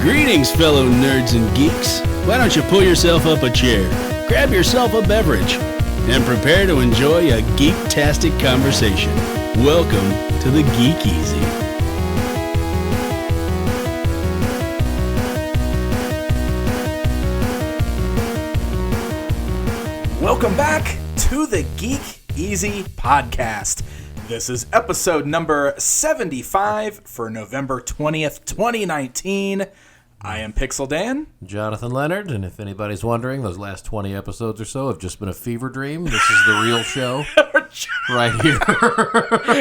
Greetings, fellow nerds and geeks. Why don't you pull yourself up a chair, grab yourself a beverage, and prepare to enjoy a geek-tastic conversation. Welcome to the Geek Easy. Welcome back to the Geek Easy podcast. This is episode number 75 for November 20th, 2019. I am Pixel Dan. Jonathan Leonard, and if anybody's wondering, those last 20 episodes or so have just been a fever dream. This is the real show right here.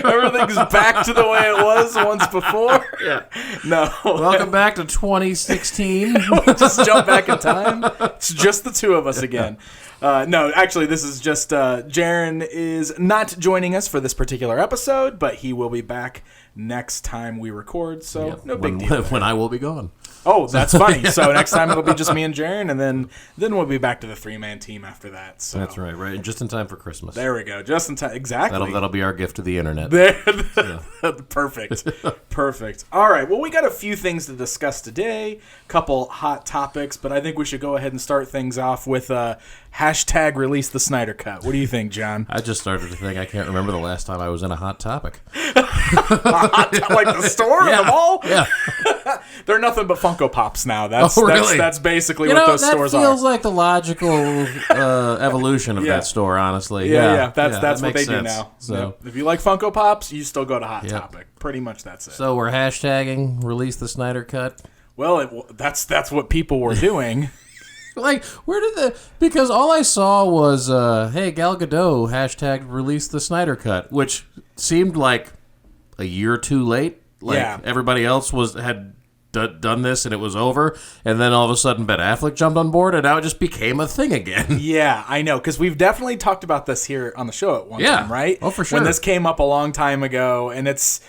Everything's back to the way it was once before. Yeah. No. Welcome back to 2016. We'll just jump back in time. It's just the two of us again. No, actually, this is just Jaren is not joining us for this particular episode, but he will be back next time we record, so no big deal. When I will be gone. Oh, that's funny. So next time it'll be just me and Jaren, and then we'll be back to the three-man team after that. So. That's right. Just in time for Christmas. There we go. Just in time. Exactly. That'll be our gift to the internet. Perfect. All right. Well, we got a few things to discuss today. A couple hot topics, but I think we should go ahead and start things off with hashtag ReleaseTheSnyderCut. What do you think, John? I just started to think I can't remember the last time I was in a hot topic. Like the store and the mall? Yeah. They're nothing but Funko Pops now. That's basically what those stores are. That feels like the logical evolution of that store, honestly. Yeah. That's what they sense. do now. So if you like Funko Pops, you still go to Hot Topic. Pretty much that's it. So we're hashtagging Release the Snyder Cut. Well, that's what people were doing. Like, because all I saw was, hey, Gal Gadot, hashtag Release the Snyder Cut, which seemed like a year too late. Like, everybody else had done this and it was over, and then all of a sudden Ben Affleck jumped on board, and now it just became a thing again. Yeah, I know, because we've definitely talked about this here on the show at one time, right? Oh, for sure. When this came up a long time ago, and it's...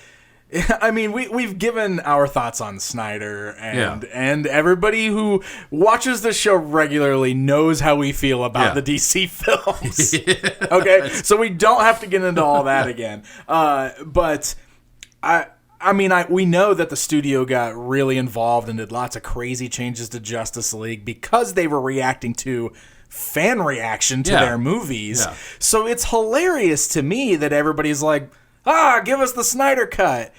I mean, we've given our thoughts on Snyder, and everybody who watches the show regularly knows how we feel about the DC films. Okay, so we don't have to get into all that again. But we know that the studio got really involved and did lots of crazy changes to Justice League because they were reacting to fan reaction to their movies. Yeah. So it's hilarious to me that everybody's like, give us the Snyder Cut.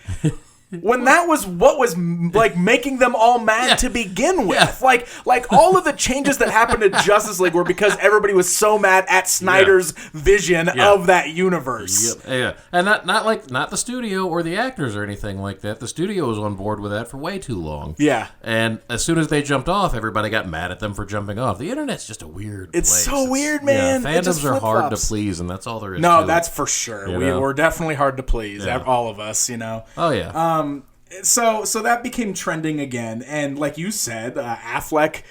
When that was what was like making them all mad to begin with. Like all of the changes that happened to Justice League were because everybody was so mad at Snyder's vision of that universe. Yeah. And not the studio or the actors or anything like that. The studio was on board with that for way too long. Yeah. And as soon as they jumped off, everybody got mad at them for jumping off. The internet's just a weird place. It's so weird, man. Fandoms are hard to please, and that's all there is to it. No, that's for sure. We're definitely hard to please, all of us, you know. Oh, yeah. So that became trending again, and like you said, Affleck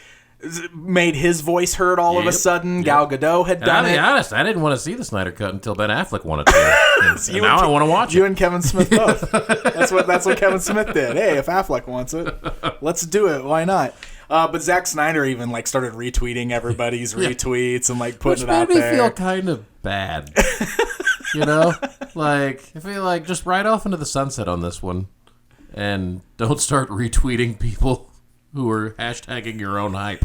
made his voice heard all of a sudden. Gal Gadot had done it. I'll be honest, I didn't want to see the Snyder Cut until Ben Affleck wanted to. And now I want to watch it. You and Kevin Smith both. That's what Kevin Smith did. Hey, if Affleck wants it, let's do it. Why not? But Zack Snyder even started retweeting everybody's retweets and putting it out there. Which made me feel kind of bad. You know, I feel like just ride off into the sunset on this one. And don't start retweeting people who are hashtagging your own hype,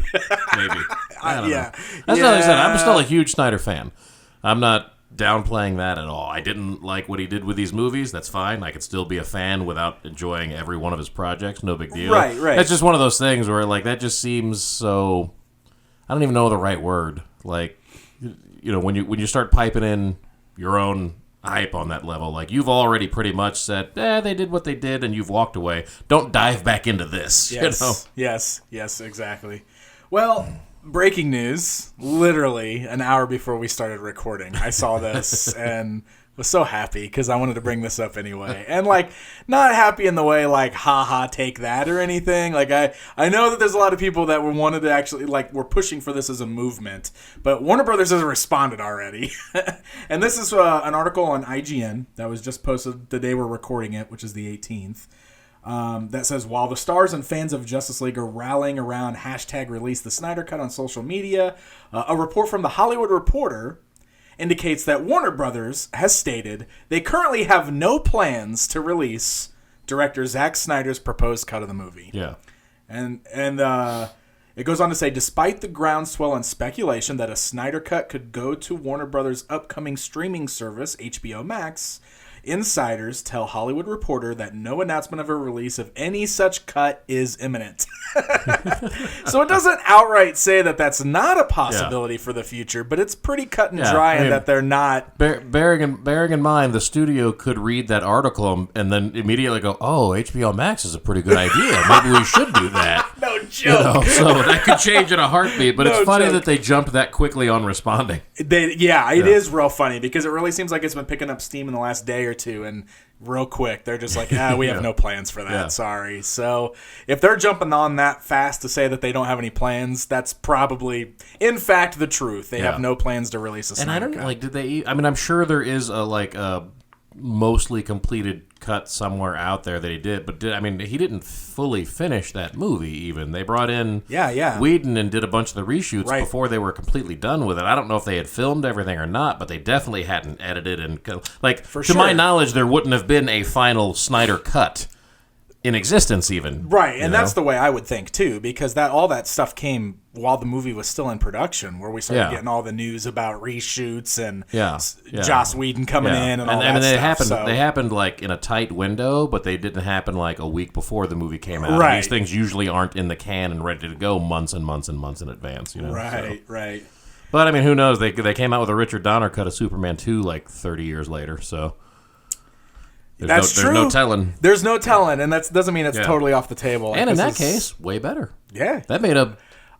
maybe. I don't know. That's what I said. I'm still a huge Snyder fan. I'm not downplaying that at all. I didn't like what he did with these movies. That's fine. I could still be a fan without enjoying every one of his projects. No big deal. Right. That's just one of those things where, that just seems so... I don't even know the right word. When you start piping in your own... hype on that level. You've already pretty much said, they did what they did, and you've walked away. Don't dive back into this. Yes, you know? Yes, exactly. Well, breaking news, literally an hour before we started recording, I saw this and was so happy because I wanted to bring this up anyway. And not happy in the way haha, take that or anything. I know that there's a lot of people that wanted to actually were pushing for this as a movement, but Warner Brothers has responded already. And this is an article on IGN that was just posted the day we're recording it, which is the 18th. That says, while the stars and fans of Justice League are rallying around hashtag Release the Snyder Cut on social media, a report from The Hollywood Reporter indicates that Warner Brothers has stated they currently have no plans to release director Zack Snyder's proposed cut of the movie. Yeah. And it goes on to say, despite the groundswell and speculation that a Snyder Cut could go to Warner Brothers' upcoming streaming service, HBO Max, insiders tell Hollywood Reporter that no announcement of a release of any such cut is imminent. So it doesn't outright say that that's not a possibility for the future, but it's pretty cut and dry and that they're not. Bearing in mind, the studio could read that article and then immediately go, "Oh, HBO Max is a pretty good idea. Maybe we should do that." No joke. So that could change in a heartbeat. But it's funny that they jumped that quickly on responding. It is real funny because it really seems like it's been picking up steam in the last day or two, and real quick they're just like, we have no plans for that. Sorry. So if they're jumping on that fast to say that they don't have any plans, that's probably in fact the truth. They have no plans to release a Snyder And I don't Cut. like, did they? I mean, I'm sure there is a mostly completed cut somewhere out there that he did, but he didn't fully finish that movie even. They brought in Whedon and did a bunch of the reshoots before they were completely done with it. I don't know if they had filmed everything or not, but they definitely hadn't edited and to my knowledge there wouldn't have been a final Snyder Cut in existence even. Right, and that's the way I would think too, because all that stuff came while the movie was still in production, where we started getting all the news about reshoots and Joss Whedon coming in and all that stuff. They happened like in a tight window, but they didn't happen like a week before the movie came out. Right. These things usually aren't in the can and ready to go months and months and months in advance. Right. But I mean, who knows? They came out with a Richard Donner cut of Superman 2 like 30 years later, so. There's true. There's no telling. There's no telling, and that doesn't mean it's totally off the table. And in that case, way better. Yeah. That made a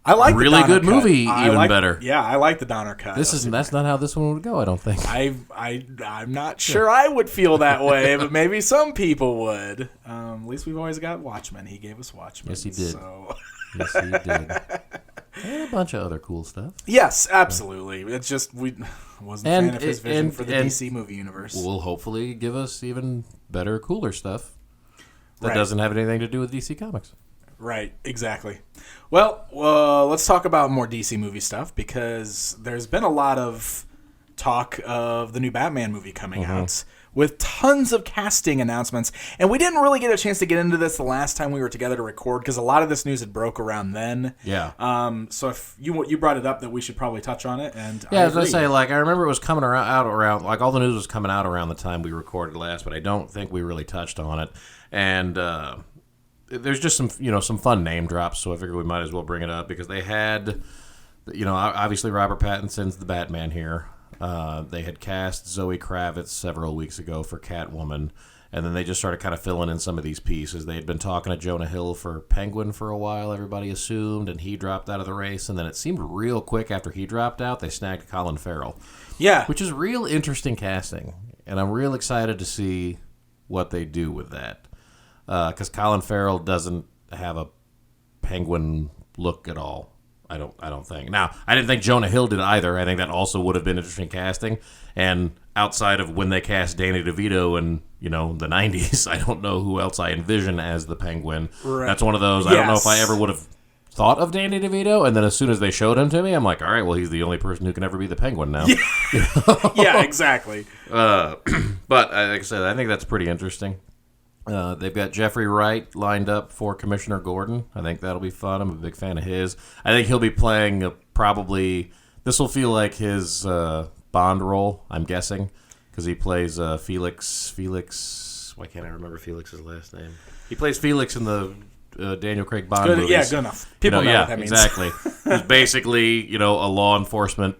really good movie better. Yeah, I like the Donner cut. That's not how this one would go, I don't think. I'm not sure I would feel that way, but maybe some people would. At least we've always got Watchmen. He gave us Watchmen. Yes, he did. So. Yes, he did. And a bunch of other cool stuff. Yes, absolutely. It's just we wasn't a fan of his vision for the DC movie universe. Will hopefully give us even better, cooler stuff that doesn't have anything to do with DC Comics. Right, exactly. Well, let's talk about more DC movie stuff, because there's been a lot of talk of the new Batman movie coming out with tons of casting announcements. And we didn't really get a chance to get into this the last time we were together to record, because a lot of this news had broke around then. Yeah. So if you brought it up, that we should probably touch on it. And I was going to say, I remember it was coming out around, all the news was coming out around the time we recorded last, but I don't think we really touched on it. And there's just some fun name drops, so I figured we might as well bring it up, because they had, obviously Robert Pattinson's the Batman here. They had cast Zoe Kravitz several weeks ago for Catwoman, and then they just started kind of filling in some of these pieces. They had been talking to Jonah Hill for Penguin for a while, everybody assumed, and he dropped out of the race, and then it seemed real quick after he dropped out, they snagged Colin Farrell. Yeah. Which is real interesting casting, and I'm real excited to see what they do with that. Because Colin Farrell doesn't have a Penguin look at all. I don't think. Now, I didn't think Jonah Hill did either. I think that also would have been interesting casting. And outside of when they cast Danny DeVito in, the 90s, I don't know who else I envision as the Penguin. Right. That's one of those, I don't know if I ever would have thought of Danny DeVito, and then as soon as they showed him to me, I'm like, all right, well, he's the only person who can ever be the Penguin now. Yeah, exactly. But like I said, I think that's pretty interesting. They've got Jeffrey Wright lined up for Commissioner Gordon. I think that'll be fun. I'm a big fan of his. I think he'll be playing probably... This will feel like his Bond role, I'm guessing, because he plays Felix... Why can't I remember Felix's last name? He plays Felix in the Daniel Craig Bond movies. Yeah, good enough. People know what that means. Exactly. He's basically, a law enforcement...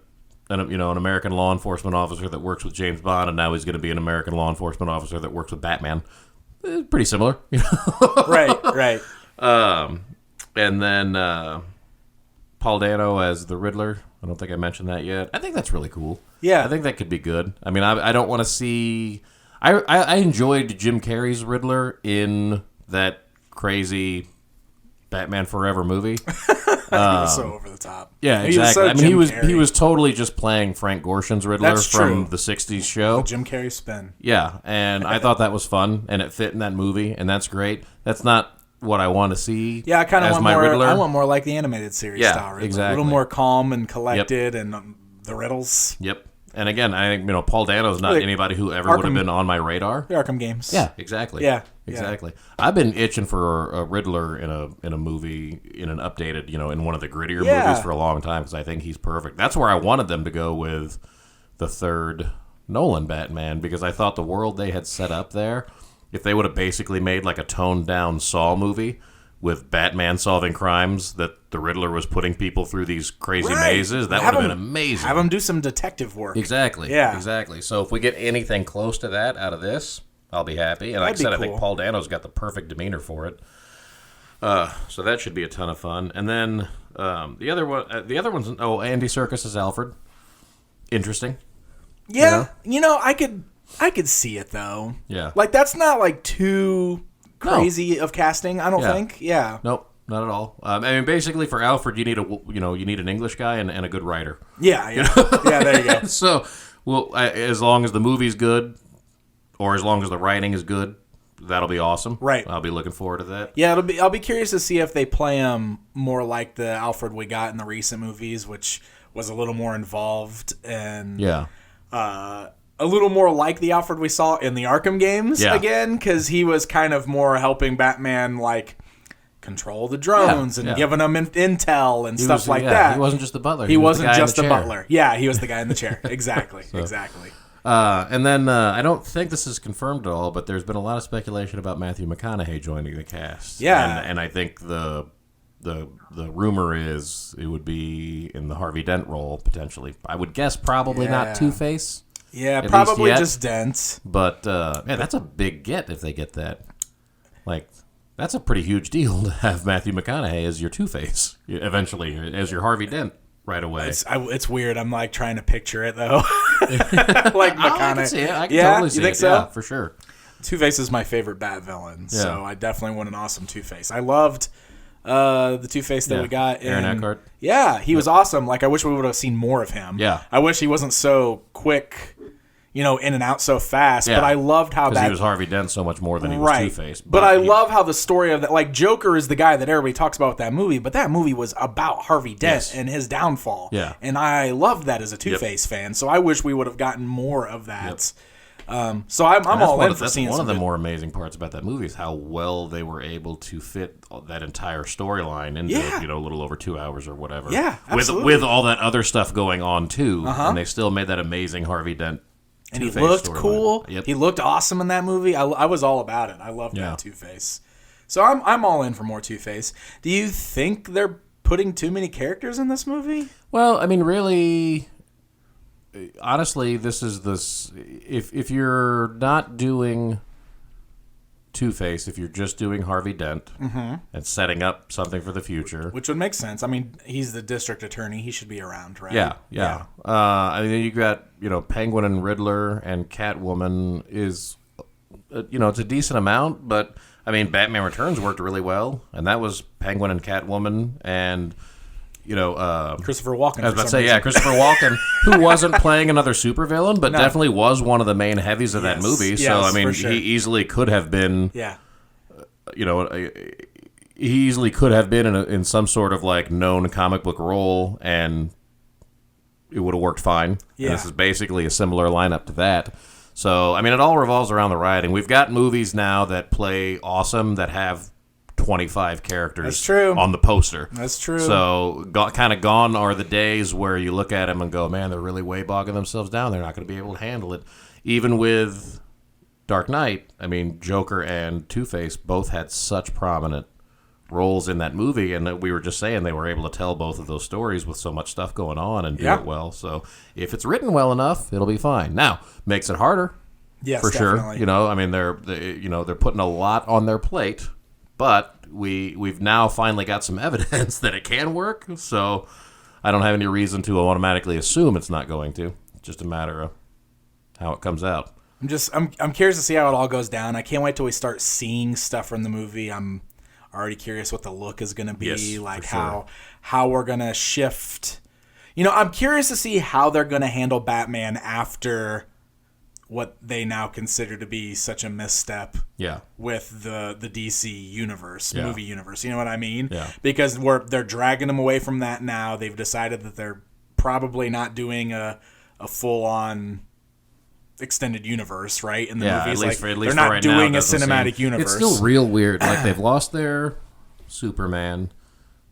an American law enforcement officer that works with James Bond, and now he's going to be an American law enforcement officer that works with Batman. Pretty similar. Right. And then Paul Dano as the Riddler. I don't think I mentioned that yet. I think that's really cool. Yeah. I think that could be good. I mean, I don't want to see... I enjoyed Jim Carrey's Riddler in that crazy Batman Forever movie. He was so over the top. Yeah, exactly. He was totally just playing Frank Gorshin's Riddler from the 60s show. The Jim Carrey spin. Yeah, and I thought that was fun, and it fit in that movie, and that's great. That's not what I want to see. Yeah, I kind of want my more. Riddler. I want more like the animated series style Riddler. Exactly. A little more calm and collected, and the riddles. Yep. And again, I think Paul Dano's not anybody who ever would have been on my radar. The Arkham games. Yeah, exactly. Yeah. exactly. I've been itching for a Riddler in a movie, in an updated, in one of the grittier movies for a long time, because I think he's perfect. That's where I wanted them to go with the third Nolan Batman, because I thought the world they had set up there, if they would have basically made like a toned down Saw movie with Batman solving crimes that the Riddler was putting people through these crazy mazes, that would have been amazing. Have him do some detective work. Exactly. Yeah. Exactly. So if we get anything close to that out of this, I'll be happy. And like I said, cool. I think Paul Dano's got the perfect demeanor for it. So that should be a ton of fun. And then the other one's Andy Serkis as Alfred. Interesting. Yeah. I could see it though. Yeah. Like that's not like too crazy of casting, I don't think. Yeah. Nope, not at all. I mean, basically for Alfred, you need an English guy and a good writer. Yeah. Yeah, there you go. So, as long as the movie's good, or as long as the writing is good, that'll be awesome. Right. I'll be looking forward to that. Yeah, I'll be curious to see if they play him more like the Alfred we got in the recent movies, which was a little more involved and a little more like the Alfred we saw in the Arkham games again, because he was kind of more helping Batman like control the drones and giving them intel and stuff like that. He wasn't just the butler. He wasn't just the butler. Yeah, he was the guy in the chair. Exactly. Exactly. And then I don't think this is confirmed at all, but there's been a lot of speculation about Matthew McConaughey joining the cast. Yeah, and I think the rumor is it would be in the Harvey Dent role potentially. I would guess probably not Two-Face. Yeah, probably just Dent. But that's a big get if they get that. Like, that's a pretty huge deal to have Matthew McConaughey as your Two-Face eventually, as your Harvey Dent right away. It's weird. I'm like trying to picture it though. Like McConaughey. I can see it. I can totally see it. So? Yeah, for sure. Two-Face is my favorite Bat villain, so I definitely want an awesome Two-Face. I loved the Two-Face that we got in Aaron Eckhart. Yeah, he was awesome. Like I wish we would have seen more of him. Yeah. I wish he wasn't so quick, in and out so fast. Yeah. But I loved how he was Harvey Dent so much more than he was Two-Face. But I love how the story of that, like Joker is the guy that everybody talks about with that movie, but that movie was about Harvey Dent and his downfall. Yeah. And I loved that as a Two-Face fan. So I wish we would have gotten more of that. So I'm all in for seeing one of the more amazing parts about that movie is how well they were able to fit that entire storyline into a little over 2 hours or whatever. Yeah, absolutely. With all that other stuff going on too, and they still made that amazing Harvey Dent. And he looked cool. Yep. He looked awesome in that movie. I was all about it. I loved that Two-Face. So I'm all in for more Two-Face. Do you think they're putting too many characters in this movie? Well, I mean, really. Honestly, if you're not doing Two-Face, if you're just doing Harvey Dent and setting up something for the future, which would make sense. I mean, he's the district attorney; he should be around, right? Yeah. I mean, you got Penguin and Riddler and Catwoman is it's a decent amount, but I mean, Batman Returns worked really well, and that was Penguin and Catwoman and. Christopher Walken. I was about to say, Christopher Walken, who wasn't playing another supervillain, but definitely was one of the main heavies of that movie. So, I mean, he easily could have been, he easily could have been in some sort of like known comic book role, and it would have worked fine. Yeah. And this is basically a similar lineup to that. So, I mean, it all revolves around the writing. We've got movies now that play awesome, that have 25 characters on the poster. That's true. So kind of gone are the days where you look at them and go, man, they're really way bogging themselves down. They're not going to be able to handle it. Even with Dark Knight, I mean, Joker and Two-Face both had such prominent roles in that movie, and we were just saying they were able to tell both of those stories with so much stuff going on and do it well. So if it's written well enough, it'll be fine. Now, makes it harder. Yes, for definitely. sure. I mean, they're putting a lot on their plate. But we've now finally got some evidence that it can work, so I don't have any reason to automatically assume it's not going to. It's just a matter of how it comes out. I'm curious to see how it all goes down. I can't wait till we start seeing stuff from the movie. I'm already curious what the look is going to be, like how we're going to shift. I'm curious to see how they're going to handle Batman after what they now consider to be such a misstep with the DC universe, movie universe. You know what I mean? Yeah. Because they're dragging them away from that now. They've decided that they're probably not doing a full-on extended universe, right? In the Yeah, movies, at least like for they're not right now, doing it a doesn't cinematic seem- universe. It's still real weird. Like they've lost their Superman.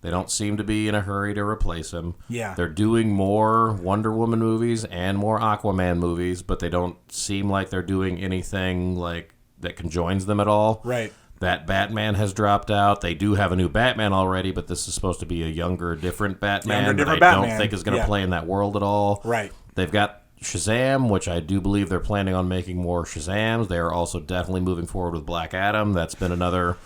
They don't seem to be in a hurry to replace him. Yeah. They're doing more Wonder Woman movies and more Aquaman movies, but they don't seem like they're doing anything like that conjoins them at all. Right. That Batman has dropped out. They do have a new Batman already, but this is supposed to be a younger, different Batman that I don't think is going to play in that world at all. Right. They've got Shazam, which I do believe they're planning on making more Shazams. They are also definitely moving forward with Black Adam. That's been another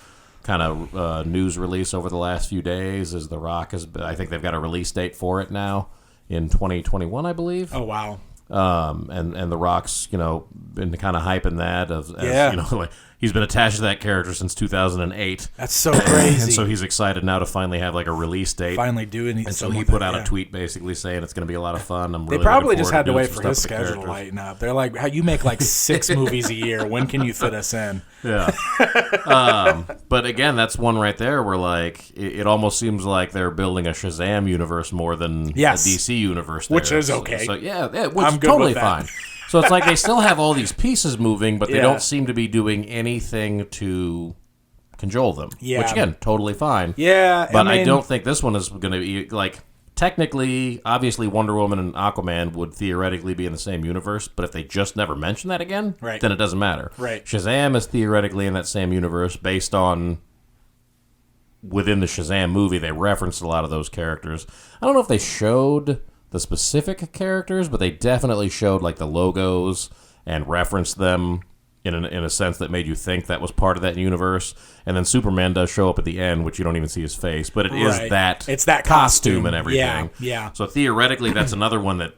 kind of news release over the last few days. Is The Rock I think they've got a release date for it now in 2021, I believe. Oh wow. And The Rock's, been kind of hyping that Yeah. like he's been attached to that character since 2008. That's so crazy. And so he's excited now to finally have like a release date. Finally do anything. And so he put out a tweet basically saying it's going to be a lot of fun. They probably just had to wait for his schedule to lighten up. They're like, "How you make like 6 movies a year? When can you fit us in?" Yeah. But again, that's one right there where like it almost seems like they're building a Shazam universe more than a DC universe. Which is okay. So yeah, which I'm is good totally with that. fine. So it's like they still have all these pieces moving, but they Yeah. don't seem to be doing anything to cajole them. Yeah. Which again, totally fine. Yeah, But I mean, I don't think this one is going to be like. Technically, obviously, Wonder Woman and Aquaman would theoretically be in the same universe, but if they just never mention that again, Right. then it doesn't matter. Right. Shazam is theoretically in that same universe based on within the Shazam movie, they referenced a lot of those characters. I don't know if they showed the specific characters, but they definitely showed like the logos and referenced them in a sense that made you think that was part of that universe. And then Superman does show up at the end, which you don't even see his face, but it is that it's that costume and everything. Yeah. So theoretically, that's another one that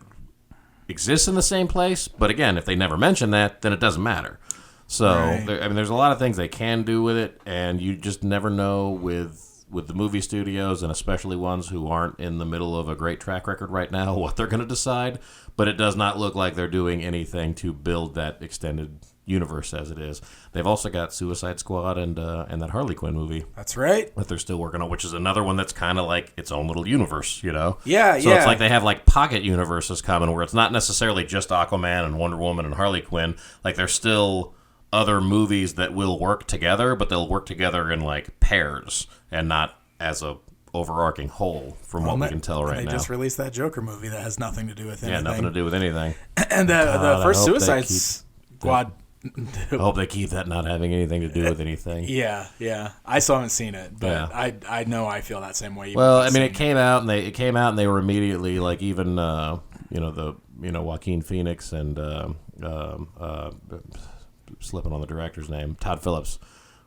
exists in the same place. But again, if they never mention that, then it doesn't matter. So there's a lot of things they can do with it, and you just never know with the movie studios, and especially ones who aren't in the middle of a great track record right now, what they're going to decide. But it does not look like they're doing anything to build that extended universe as it is. They've also got Suicide Squad and that Harley Quinn movie. That's right. That they're still working on, which is another one that's kind of like its own little universe, Yeah, So it's like they have like pocket universes coming where it's not necessarily just Aquaman and Wonder Woman and Harley Quinn. Like there's still other movies that will work together, but they'll work together in like pairs and not as a overarching whole from what we can tell right now. They just released that Joker movie that has nothing to do with anything. Yeah, nothing to do with anything. And the first Suicide Squad. I hope they keep that not having anything to do with anything. Yeah. I still haven't seen it, but Yeah. I know I feel that same way. Well, I mean, it came out and they were immediately like even Joaquin Phoenix and slipping on the director's name, Todd Phillips,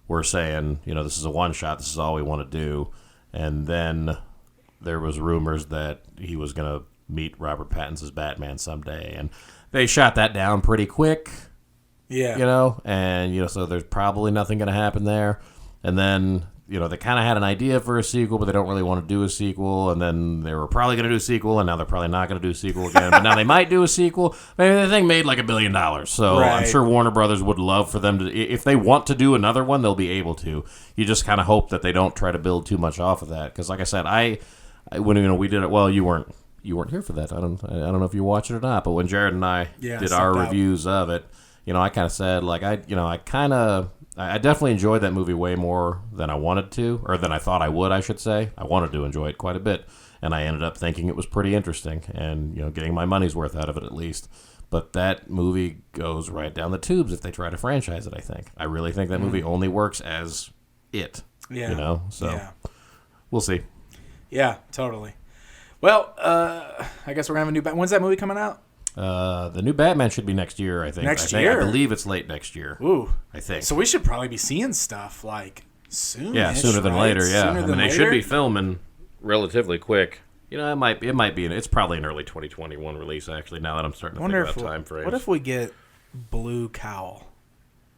were saying, this is a one shot, this is all we want to do. And then there was rumors that he was going to meet Robert Pattinson's Batman someday, and they shot that down pretty quick. Yeah. And so there's probably nothing going to happen there. And then they kind of had an idea for a sequel, but they don't really want to do a sequel. And then they were probably going to do a sequel, and now they're probably not going to do a sequel again. But now they might do a sequel. Maybe the thing made like $1 billion. So I'm sure Warner Brothers would love for them to, if they want to do another one, they'll be able to. You just kind of hope that they don't try to build too much off of that. Because like I said, when we did it, well, you weren't here for that. I don't know if you watched it or not. But when Jared and I did our reviews of it, I kind of said like I definitely enjoyed that movie way more than I wanted to, or than I thought I would, I should say. I wanted to enjoy it quite a bit, and I ended up thinking it was pretty interesting and, getting my money's worth out of it at least. But that movie goes right down the tubes if they try to franchise it, I think. I really think that movie only works as it, So we'll see. Yeah, totally. Well, I guess we're going to have a new When's that movie coming out? The new Batman should be next year, I think. Next year? I believe it's late next year. Ooh. I think. So we should probably be seeing stuff like soon. Yeah, sooner than later, yeah. They should be later? filming relatively quick. It might be it's probably an early 2021 release, actually, now that I'm starting to think about time frames. What if we get blue cowl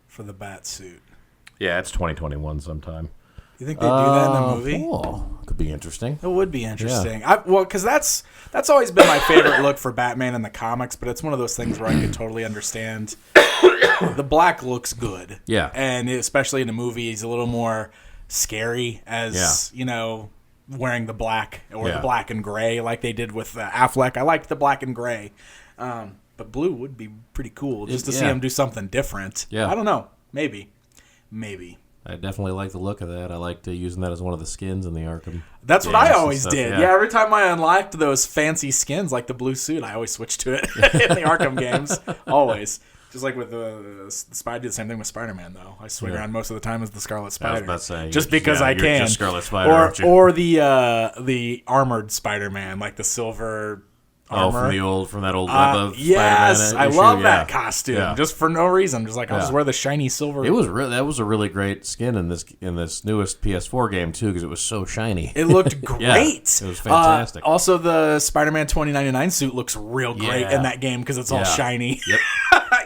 for the bat suit? Yeah, it's 2021 sometime. You think they do that in the movie? Cool. Could be interesting. It would be interesting. Yeah. Because that's always been my favorite look for Batman in the comics, but it's one of those things where I could totally understand. The black looks good. Yeah. And especially in the movie, he's a little more scary as, wearing the black or the black and gray like they did with Affleck. I liked the black and gray. But blue would be pretty cool just to see him do something different. Yeah. I don't know. Maybe. I definitely like the look of that. I liked using that as one of the skins in the Arkham. That's what I always stuff, did. Yeah, every time I unlocked those fancy skins, like the blue suit, I always switched to it in the Arkham games. Always. Just like with the Spider, I do the same thing with Spider-Man, though. I swing around most of the time as the Scarlet Spider. I was about to say, just because I can. Just Scarlet Spider, aren't you? Or the armored Spider-Man, like the silver armor. From that old web of yes, Spider-Man I love that costume. Yeah. Just for no reason. Just like I'll just wear the shiny silver. It was that was a really great skin in this newest PS4 game too, because it was so shiny. It looked great. It was fantastic. Also, the Spider-Man 2099 suit looks real great in that game because it's all shiny. Yep.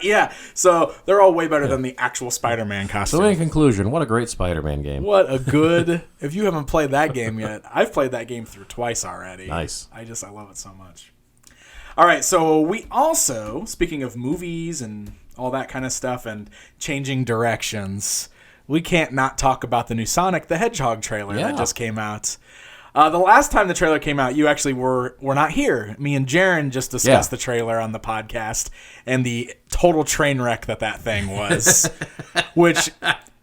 Yeah, so they're all way better than the actual Spider-Man costume. So in conclusion, what a great Spider-Man game. What a good... If you haven't played that game yet, I've played that game through twice already. Nice. I love it so much. All right, so we also, speaking of movies and all that kind of stuff and changing directions, we can't not talk about the new Sonic the Hedgehog trailer that just came out. The last time the trailer came out, you actually were not here. Me and Jaron just discussed the trailer on the podcast and the total train wreck that thing was, which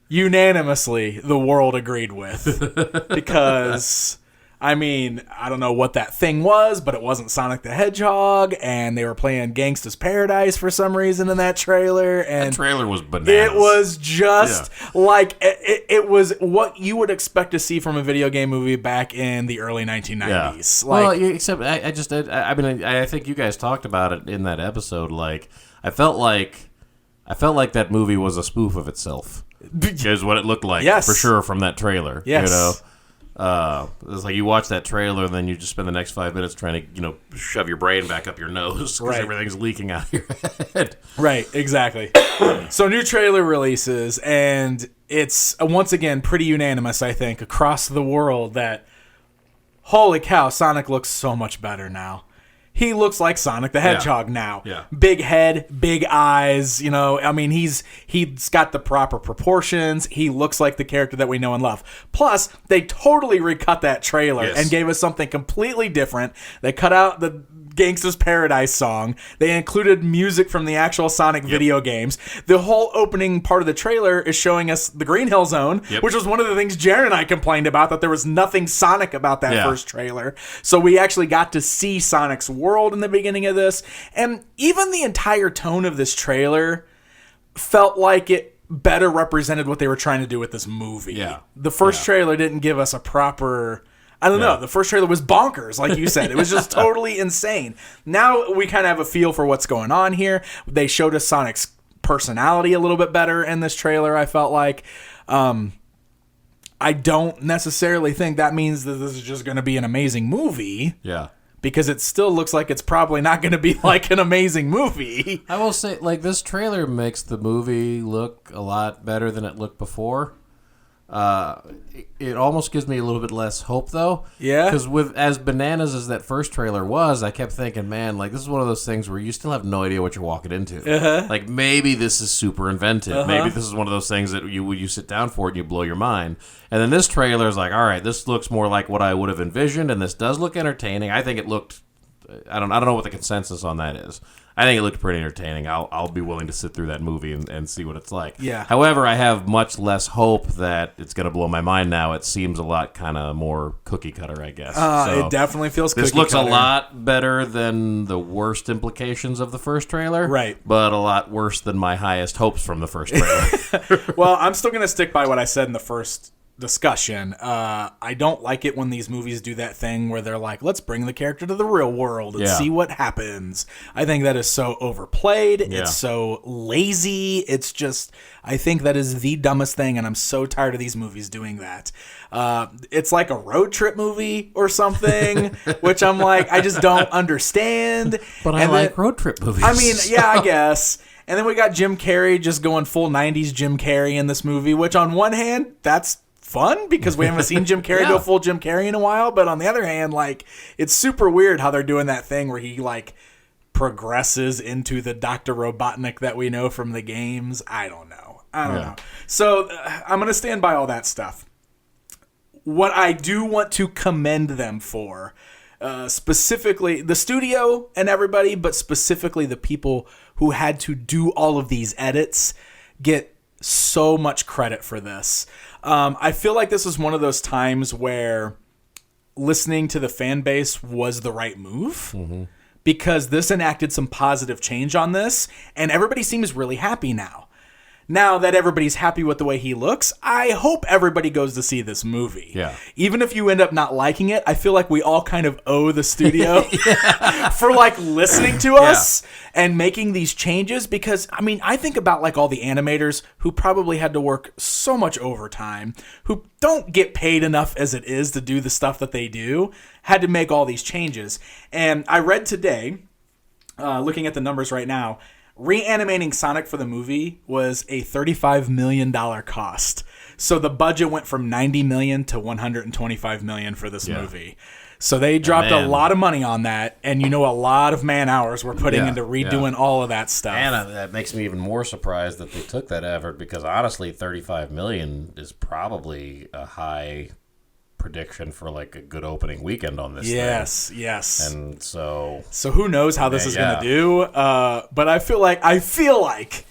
unanimously the world agreed with because... I mean, I don't know what that thing was, but it wasn't Sonic the Hedgehog, and they were playing Gangsta's Paradise for some reason in that trailer. And that trailer was bananas. It was just like it was what you would expect to see from a video game movie back in the early 1990s. Yeah. Like, well, except I think you guys talked about it in that episode. Like, I felt like that movie was a spoof of itself. Is what it looked like for sure from that trailer. Yes. You know? It's like you watch that trailer and then you just spend the next 5 minutes trying to, shove your brain back up your nose because everything's leaking out of your head. Right, exactly. So new trailer releases, and it's once again pretty unanimous, I think, across the world that, holy cow, Sonic looks so much better now. He looks like Sonic the Hedgehog now. Yeah. Big head, big eyes, I mean, he's got the proper proportions. He looks like the character that we know and love. Plus, they totally recut that trailer and gave us something completely different. They cut out the Gangsta's Paradise song. They included music from the actual Sonic video games. The whole opening part of the trailer is showing us the Green Hill Zone, which was one of the things Jaron and I complained about, that there was nothing Sonic about that first trailer. So we actually got to see Sonic's world in the beginning of this. And even the entire tone of this trailer felt like it better represented what they were trying to do with this movie. Yeah. The first trailer didn't give us a proper... I don't know. The first trailer was bonkers, like you said. It was just totally insane. Now we kind of have a feel for what's going on here. They showed us Sonic's personality a little bit better in this trailer, I felt like. I don't necessarily think that means that this is just going to be an amazing movie. Yeah. Because it still looks like it's probably not going to be like an amazing movie. I will say, like, this trailer makes the movie look a lot better than it looked before. It almost gives me a little bit less hope, though. Yeah. Because with as bananas as that first trailer was, I kept thinking, man, like, this is one of those things where you still have no idea what you're walking into. Like, maybe this is super inventive. Maybe this is one of those things that you sit down for it and you blow your mind. And then this trailer is like, all right, this looks more like what I would have envisioned, and this does look entertaining. I think it looked... I don't know what the consensus on that is. I think it looked pretty entertaining. I'll be willing to sit through that movie and see what it's like. Yeah. However, I have much less hope that it's going to blow my mind now. It seems a lot kind of more cookie cutter, I guess. It definitely feels cookie cutter. This looks a lot better than the worst implications of the first trailer. Right. But a lot worse than my highest hopes from the first trailer. Well, I'm still going to stick by what I said in the first discussion. I don't like it when these movies do that thing where they're like, let's bring the character to the real world and see what happens. I think that is so overplayed. It's so lazy. It's just, I think that is the dumbest thing, and I'm so tired of these movies doing that. It's like a road trip movie or something, which I'm like, I just don't understand. But I like road trip movies. I mean, yeah, I guess. And then we got Jim Carrey just going full 90s Jim Carrey in this movie, which on one hand, that's fun because we haven't seen Jim Carrey go full Jim Carrey in a while. But on the other hand, like, it's super weird how they're doing that thing where he, like, progresses into the Dr. Robotnik that we know from the games. I don't know. So I'm going to stand by all that stuff. What I do want to commend them for, specifically the studio and everybody, but specifically the people who had to do all of these edits get so much credit for this. I feel like this was one of those times where listening to the fan base was the right move, because this enacted some positive change on this, and everybody seems really happy now. Now that everybody's happy with the way he looks, I hope everybody goes to see this movie. Yeah. Even if you end up not liking it, I feel like we all kind of owe the studio for like listening to us and making these changes, because I mean, I think about like all the animators who probably had to work so much overtime, who don't get paid enough as it is to do the stuff that they do, had to make all these changes. And I read today, looking at the numbers right now, reanimating Sonic for the movie was a $35 million cost. So the budget went from $90 million to $125 million for this movie. So they dropped a lot of money on that, and a lot of man hours were putting into redoing all of that stuff. And that makes me even more surprised that they took that effort, because honestly, $35 million is probably a high prediction for like a good opening weekend on this thing. Yes. And so who knows how this is going to do? But I feel like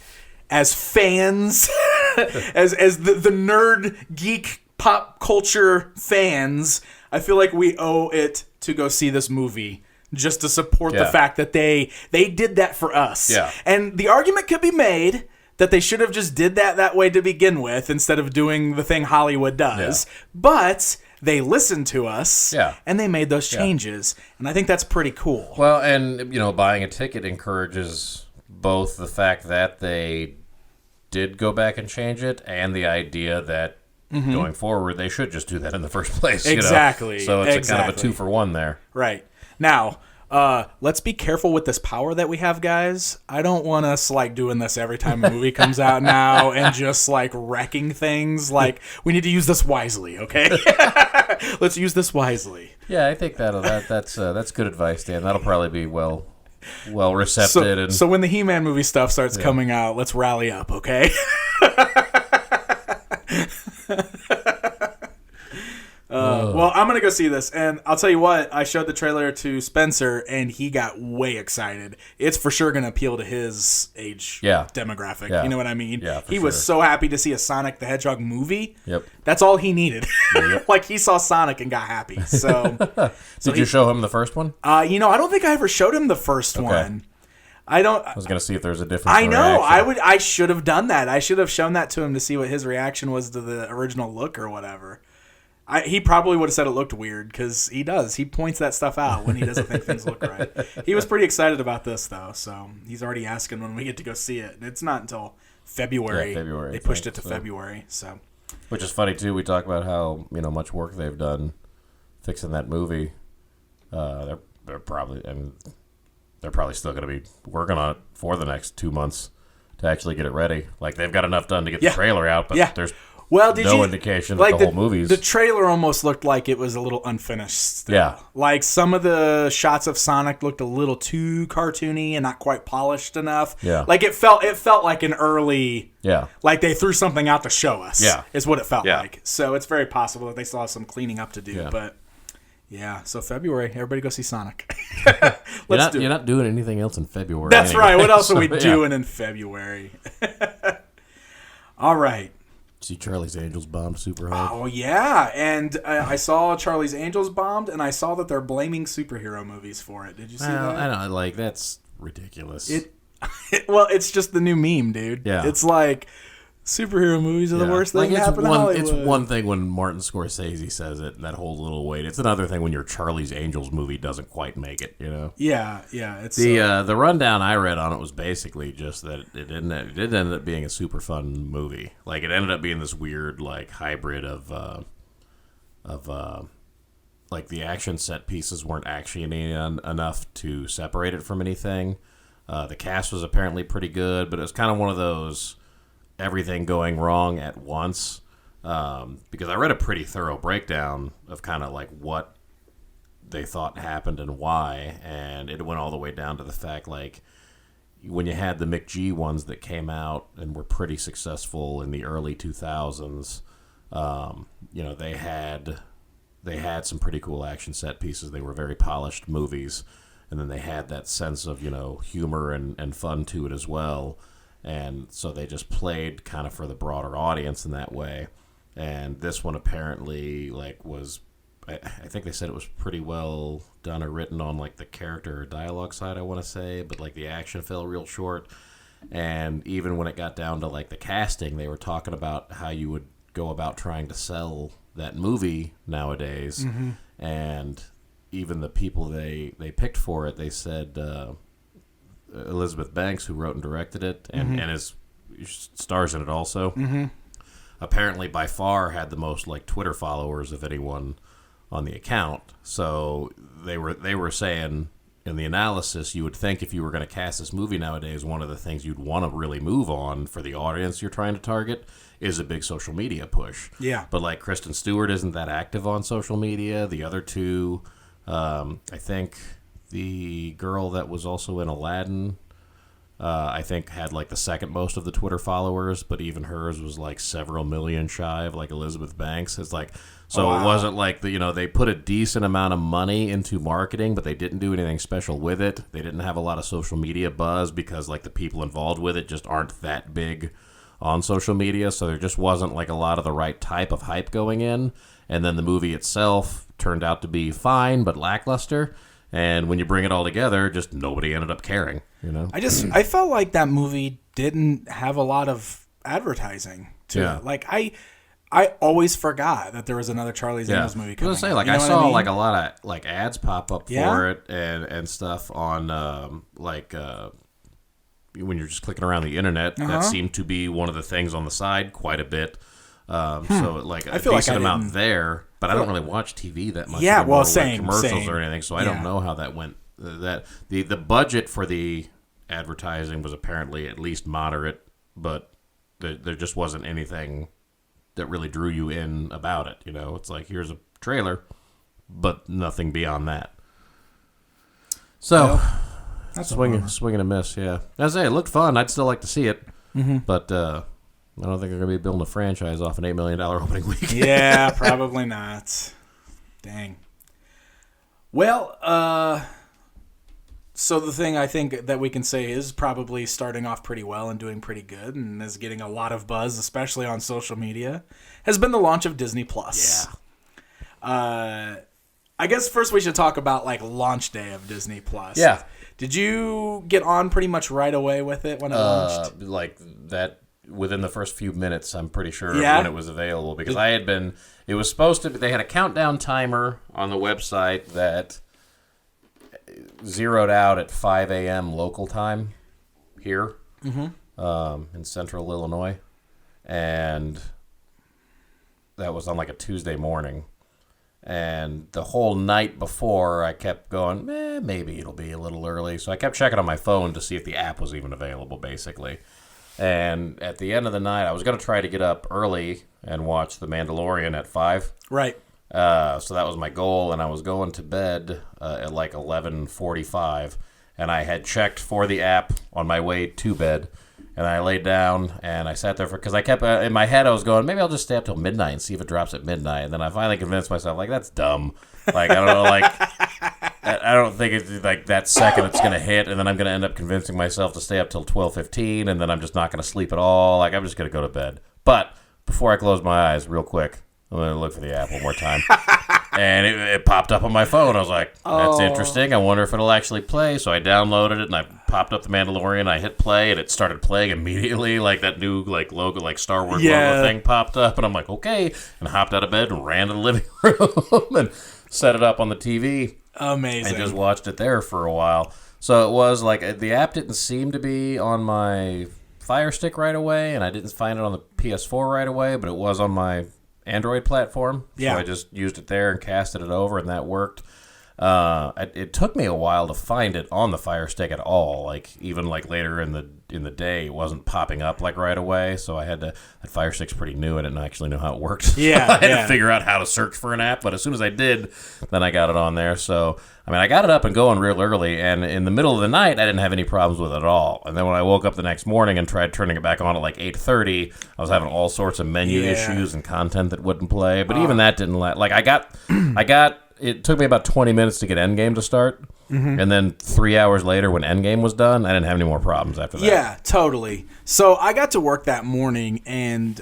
as fans, as the nerd geek pop culture fans, I feel like we owe it to go see this movie just to support the fact that they did that for us. Yeah. And the argument could be made that they should have just did that way to begin with instead of doing the thing Hollywood does. Yeah. But they listened to us, and they made those changes, and I think that's pretty cool. Well, and, buying a ticket encourages both the fact that they did go back and change it, and the idea that going forward, they should just do that in the first place. Exactly. So it's kind of a 2-for-1 there. Right. Now, let's be careful with this power that we have, guys. I don't want us like doing this every time a movie comes out now and just like wrecking things. Like, we need to use this wisely, okay? Let's use this wisely. Yeah, I think that's good advice, Dan. That'll probably be well received. So when the He-Man movie stuff starts coming out, let's rally up, okay? Well, I'm going to go see this, and I'll tell you what, I showed the trailer to Spencer, and he got way excited. It's for sure going to appeal to his age demographic. Yeah. You know what I mean? Yeah, he was so happy to see a Sonic the Hedgehog movie. Yep. That's all he needed. Yep. Like, he saw Sonic and got happy. So, Did you show him the first one? I don't think I ever showed him the first one. I was going to see if there's a difference. I know. I should have done that. I should have shown that to him to see what his reaction was to the original look or whatever. He probably would have said it looked weird, because he does. He points that stuff out when he doesn't think things look right. He was pretty excited about this, though, so he's already asking when we get to go see it. And it's not until February. February. They pushed it to February. So, which is funny, too. We talk about how much work they've done fixing that movie. They're probably still going to be working on it for the next 2 months to actually get it ready. Like, they've got enough done to get the trailer out, but there's no indication that the whole movie's... The trailer almost looked like it was a little unfinished still. Yeah. Like, some of the shots of Sonic looked a little too cartoony and not quite polished enough. Yeah. Like, it felt like an early... Yeah. Like, they threw something out to show us. Yeah. Is what it felt like. So, it's very possible that they still have some cleaning up to do. Yeah. But, yeah. So, February, everybody go see Sonic. You're not doing anything else in February. That's right. What else are we doing in February? All right. See Charlie's Angels bombed super hard. Oh, yeah. And I saw Charlie's Angels bombed, and I saw that they're blaming superhero movies for it. Did you see that? I know. That's ridiculous. Well, it's just the new meme, dude. Yeah. It's like, superhero movies are the worst thing to happen in Hollywood. It's one thing when Martin Scorsese says it, and that whole little weight. It's another thing when your Charlie's Angels movie doesn't quite make it, Yeah. It's the rundown I read on it was basically just that it ended up being a super fun movie. Like, it ended up being this weird, like, hybrid of like, the action set pieces weren't actually enough to separate it from anything. The cast was apparently pretty good, but it was kind of one of those everything going wrong at once, because I read a pretty thorough breakdown of kind of like what they thought happened and why, and it went all the way down to the fact, like, when you had the McG ones that came out and were pretty successful in the early 2000s, they had they had some pretty cool action set pieces. They were very polished movies, and then they had that sense of, humor and fun to it as well. And so they just played kind of for the broader audience in that way. And this one apparently was, I think they said it was pretty well done or written on the character or dialogue side, I want to say, but the action fell real short. And even when it got down to the casting, they were talking about how you would go about trying to sell that movie nowadays. Mm-hmm. And even the people they picked for it, they said Elizabeth Banks, who wrote and directed it, and, and stars in it also, apparently by far had the most Twitter followers of anyone on the account. So they were saying in the analysis, you would think if you were going to cast this movie nowadays, one of the things you'd want to really move on for the audience you're trying to target is a big social media push. Yeah. But Kristen Stewart isn't that active on social media. The other two, I think the girl that was also in Aladdin, I think had the second most of the Twitter followers, but even hers was several million shy of Elizabeth Banks. It's so wow. It wasn't they put a decent amount of money into marketing, but they didn't do anything special with it. They didn't have a lot of social media buzz because the people involved with it just aren't that big on social media. So there just wasn't a lot of the right type of hype going in. And then the movie itself turned out to be fine, but lackluster. And when you bring it all together, just nobody ended up caring, I felt like that movie didn't have a lot of advertising to it. I always forgot that there was another Charlie's Angels movie coming out. I saw a lot of ads pop up for it and stuff on when you're just clicking around the internet. That seemed to be one of the things on the side quite a bit. So a decent amount there. But I don't really watch TV that much. Yeah, well, commercials or anything, so I don't know how that went. That the budget for the advertising was apparently at least moderate, but there just wasn't anything that really drew you in about it. It's here's a trailer, but nothing beyond that. So that's swing and a miss. Yeah, as I say, it looked fun. I'd still like to see it, but. I don't think they're going to be building a franchise off an $8 million opening week. Yeah, probably not. Dang. Well, so the thing I think that we can say is probably starting off pretty well and doing pretty good and is getting a lot of buzz, especially on social media, has been the launch of Disney+. Yeah. I guess first we should talk about launch day of Disney+. Yeah. Did you get on pretty much right away with it when it launched? That... Within the first few minutes, I'm pretty sure when it was available, because it was supposed to be, they had a countdown timer on the website that zeroed out at 5 a.m. local time here in central Illinois, and that was on a Tuesday morning. And the whole night before, I kept going, maybe it'll be a little early, so I kept checking on my phone to see if the app was even available, basically. And at the end of the night, I was going to try to get up early and watch The Mandalorian at 5. Right. So that was my goal, and I was going to bed at 11:45, and I had checked for the app on my way to bed, and I laid down, and I sat there because I kept, in my head, I was going, maybe I'll just stay up till midnight and see if it drops at midnight, and then I finally convinced myself, that's dumb. I don't know, I don't think it's that second it's going to hit, and then I'm going to end up convincing myself to stay up till 12:15, and then I'm just not going to sleep at all. I'm just going to go to bed. But before I close my eyes, real quick, I'm going to look for the app one more time. And it popped up on my phone. I was like, that's interesting. I wonder if it'll actually play. So I downloaded it, and I popped up The Mandalorian. I hit play, and it started playing immediately. That new logo, Star Wars logo thing popped up. And I'm like, okay. And hopped out of bed and ran to the living room and set it up on the TV. Amazing. And just watched it there for a while. So it was the app didn't seem to be on my Fire Stick right away, and I didn't find it on the PS4 right away, but it was on my Android platform. Yeah. So I just used it there and casted it over, and that worked. It took me a while to find it on the Fire Stick at all. Like even like later in the day, it wasn't popping up like right away. So I had to. That Fire Stick's pretty new. I didn't actually know how it worked. Yeah, so I had to figure out how to search for an app. But as soon as I did, then I got it on there. So I mean, I got it up and going real early. And in the middle of the night, I didn't have any problems with it at all. And then when I woke up the next morning and tried turning it back on at like 8:30, I was having all sorts of menu issues and content that wouldn't play. But even that didn't like I got. It took me about 20 minutes to get Endgame to start, and then 3 hours later when Endgame was done, I didn't have any more problems after that. Yeah, totally. So I got to work that morning, and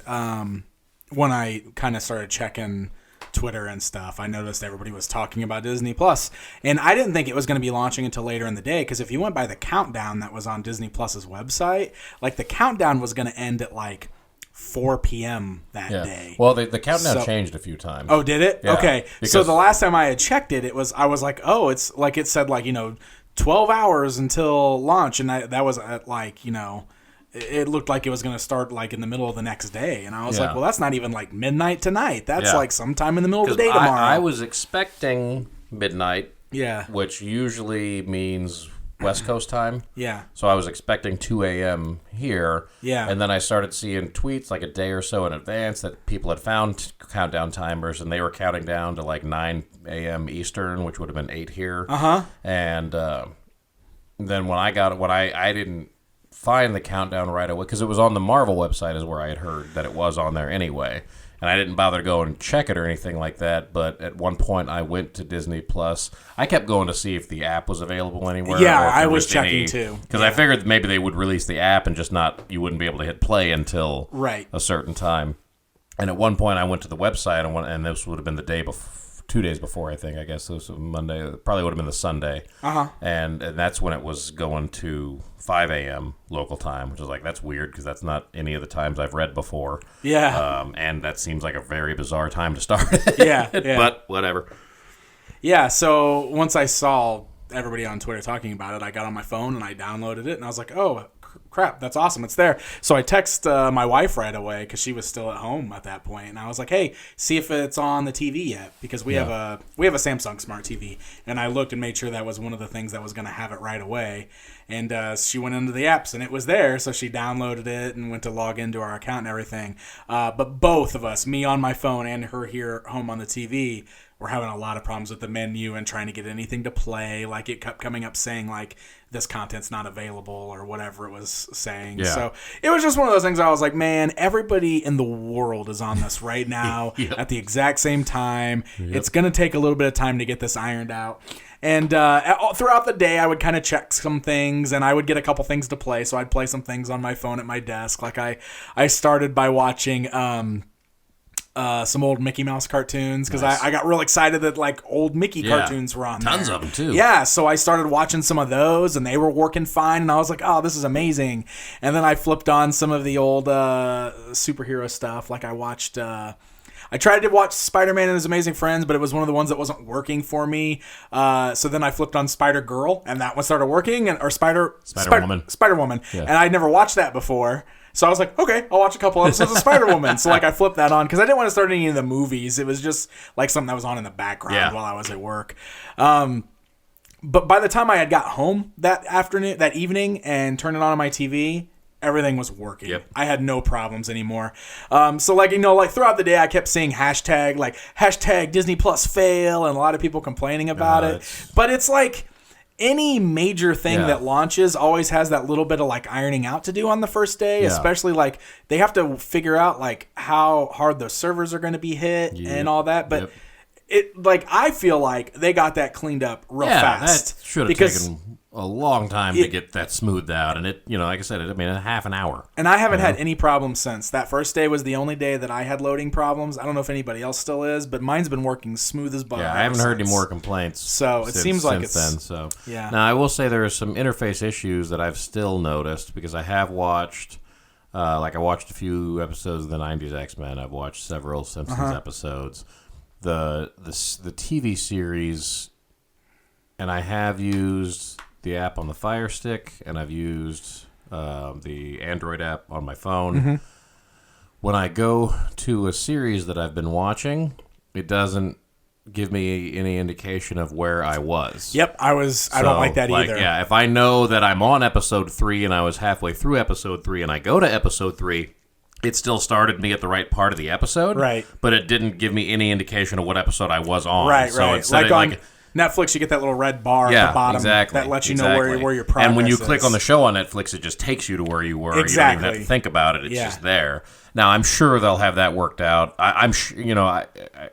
when I kind of started checking Twitter and stuff, I noticed everybody was talking about Disney Plus, and I didn't think it was going to be launching until later in the day, because if you went by the countdown that was on Disney Plus's website, like the countdown was going to end at like 4 p.m. that day. Well, the countdown changed a few times. Oh, did it? Yeah, okay. So the last time I had checked it, I was like, oh, it's like it said 12 hours until launch, and that was at like, it looked like it was going to start like in the middle of the next day, and I was like, well, that's not even like midnight tonight. That's like sometime in the middle of the day tomorrow. I was expecting midnight. Yeah. Which usually means West Coast time. Yeah. So I was expecting 2 a.m. here. Yeah. And then I started seeing tweets like a day or so in advance that people had found countdown timers, and they were counting down to like 9 a.m. Eastern, which would have been 8 here. Uh-huh. And then when I got it, I didn't find the countdown right away because it was on the Marvel website is where I had heard that it was on there anyway. And I didn't bother to go and check it or anything like that. But at one point, I went to Disney Plus. I kept going to see if the app was available anywhere. Yeah, I was checking too. Because I figured maybe they would release the app and just you wouldn't be able to hit play until a certain time. And at one point, I went to the website, and this would have been the day before. 2 days before, I think. I guess it was Monday. It probably would have been the Sunday. Uh-huh. And that's when it was going to 5 a.m. local time, which is like, that's weird because that's not any of the times I've read before. Yeah. And that seems like a very bizarre time to start. Yeah. But whatever. Yeah, so once I saw everybody on Twitter talking about it, I got on my phone and I downloaded it, and I was like, oh, crap, that's awesome, it's there. So I text my wife right away because she was still at home at that point, and I was like, hey, see if it's on the TV yet, because we have a Samsung Smart TV, and I looked and made sure that was one of the things that was going to have it right away. And she went into the apps and it was there, so she downloaded it and went to log into our account and everything. But both of us, me on my phone and her here at home on the TV, were having a lot of problems with the menu and trying to get anything to play. Like, it kept coming up saying like, this content's not available or whatever it was saying. Yeah. So it was just one of those things I was like, man, everybody in the world is on this right now at the exact same time. It's going to take a little bit of time to get this ironed out. And throughout the day, I would kind of check some things, and I would get a couple things to play. So I'd play some things on my phone at my desk. Like I started by watching some old Mickey Mouse cartoons because I got real excited that like old Mickey cartoons were on Tons there. of them too. Yeah, so I started watching some of those, and they were working fine, and I was like, oh, this is amazing. And then I flipped on some of the old superhero stuff. Like I watched... I tried to watch Spider-Man and His Amazing Friends, but it was one of the ones that wasn't working for me. So then I flipped on Spider-Girl, and that one started working, or Spider-Woman. Spider-Woman. Yeah. And I'd never watched that before. So I was like, okay, I'll watch a couple episodes of Spider-Woman. So like I flipped that on because I didn't want to start any of the movies. It was just like something that was on in the background while I was at work. But by the time I had got home that evening and turned it on my TV, everything was working. Yep. I had no problems anymore. So like, like throughout the day, I kept seeing hashtag Disney Plus fail, and a lot of people complaining about it. But it's like any major thing that launches always has that little bit of like ironing out to do on the first day, especially like they have to figure out like how hard the servers are going to be hit and all that. But it like I feel like they got that cleaned up real fast. That should have taken a long time to get that smoothed out, and it, like I said, a half an hour. And I haven't had any problems since. That first day was the only day that I had loading problems. I don't know if anybody else still is, but mine's been working smooth as butter. Yeah, I haven't heard any more complaints. So it seems like it's then. So yeah. Now I will say there are some interface issues that I've still noticed because I have watched. I watched a few episodes of the '90s X-Men. I've watched several Simpsons episodes. The TV series, and I have used the app on the Fire Stick, and I've used the Android app on my phone. Mm-hmm. When I go to a series that I've been watching, it doesn't give me any indication of where I was. Yep, I don't like that either. Yeah, if I know that I'm on episode 3 and I was halfway through episode 3 and I go to episode 3, it still started me at the right part of the episode. Right. But it didn't give me any indication of what episode I was on. Right, so right. Instead like on Netflix, you get that little red bar at the bottom that lets you know where your progress is. And when you click on the show on Netflix, it just takes you to where you were. Exactly. You don't even have to think about it. It's just there. Now, I'm sure they'll have that worked out.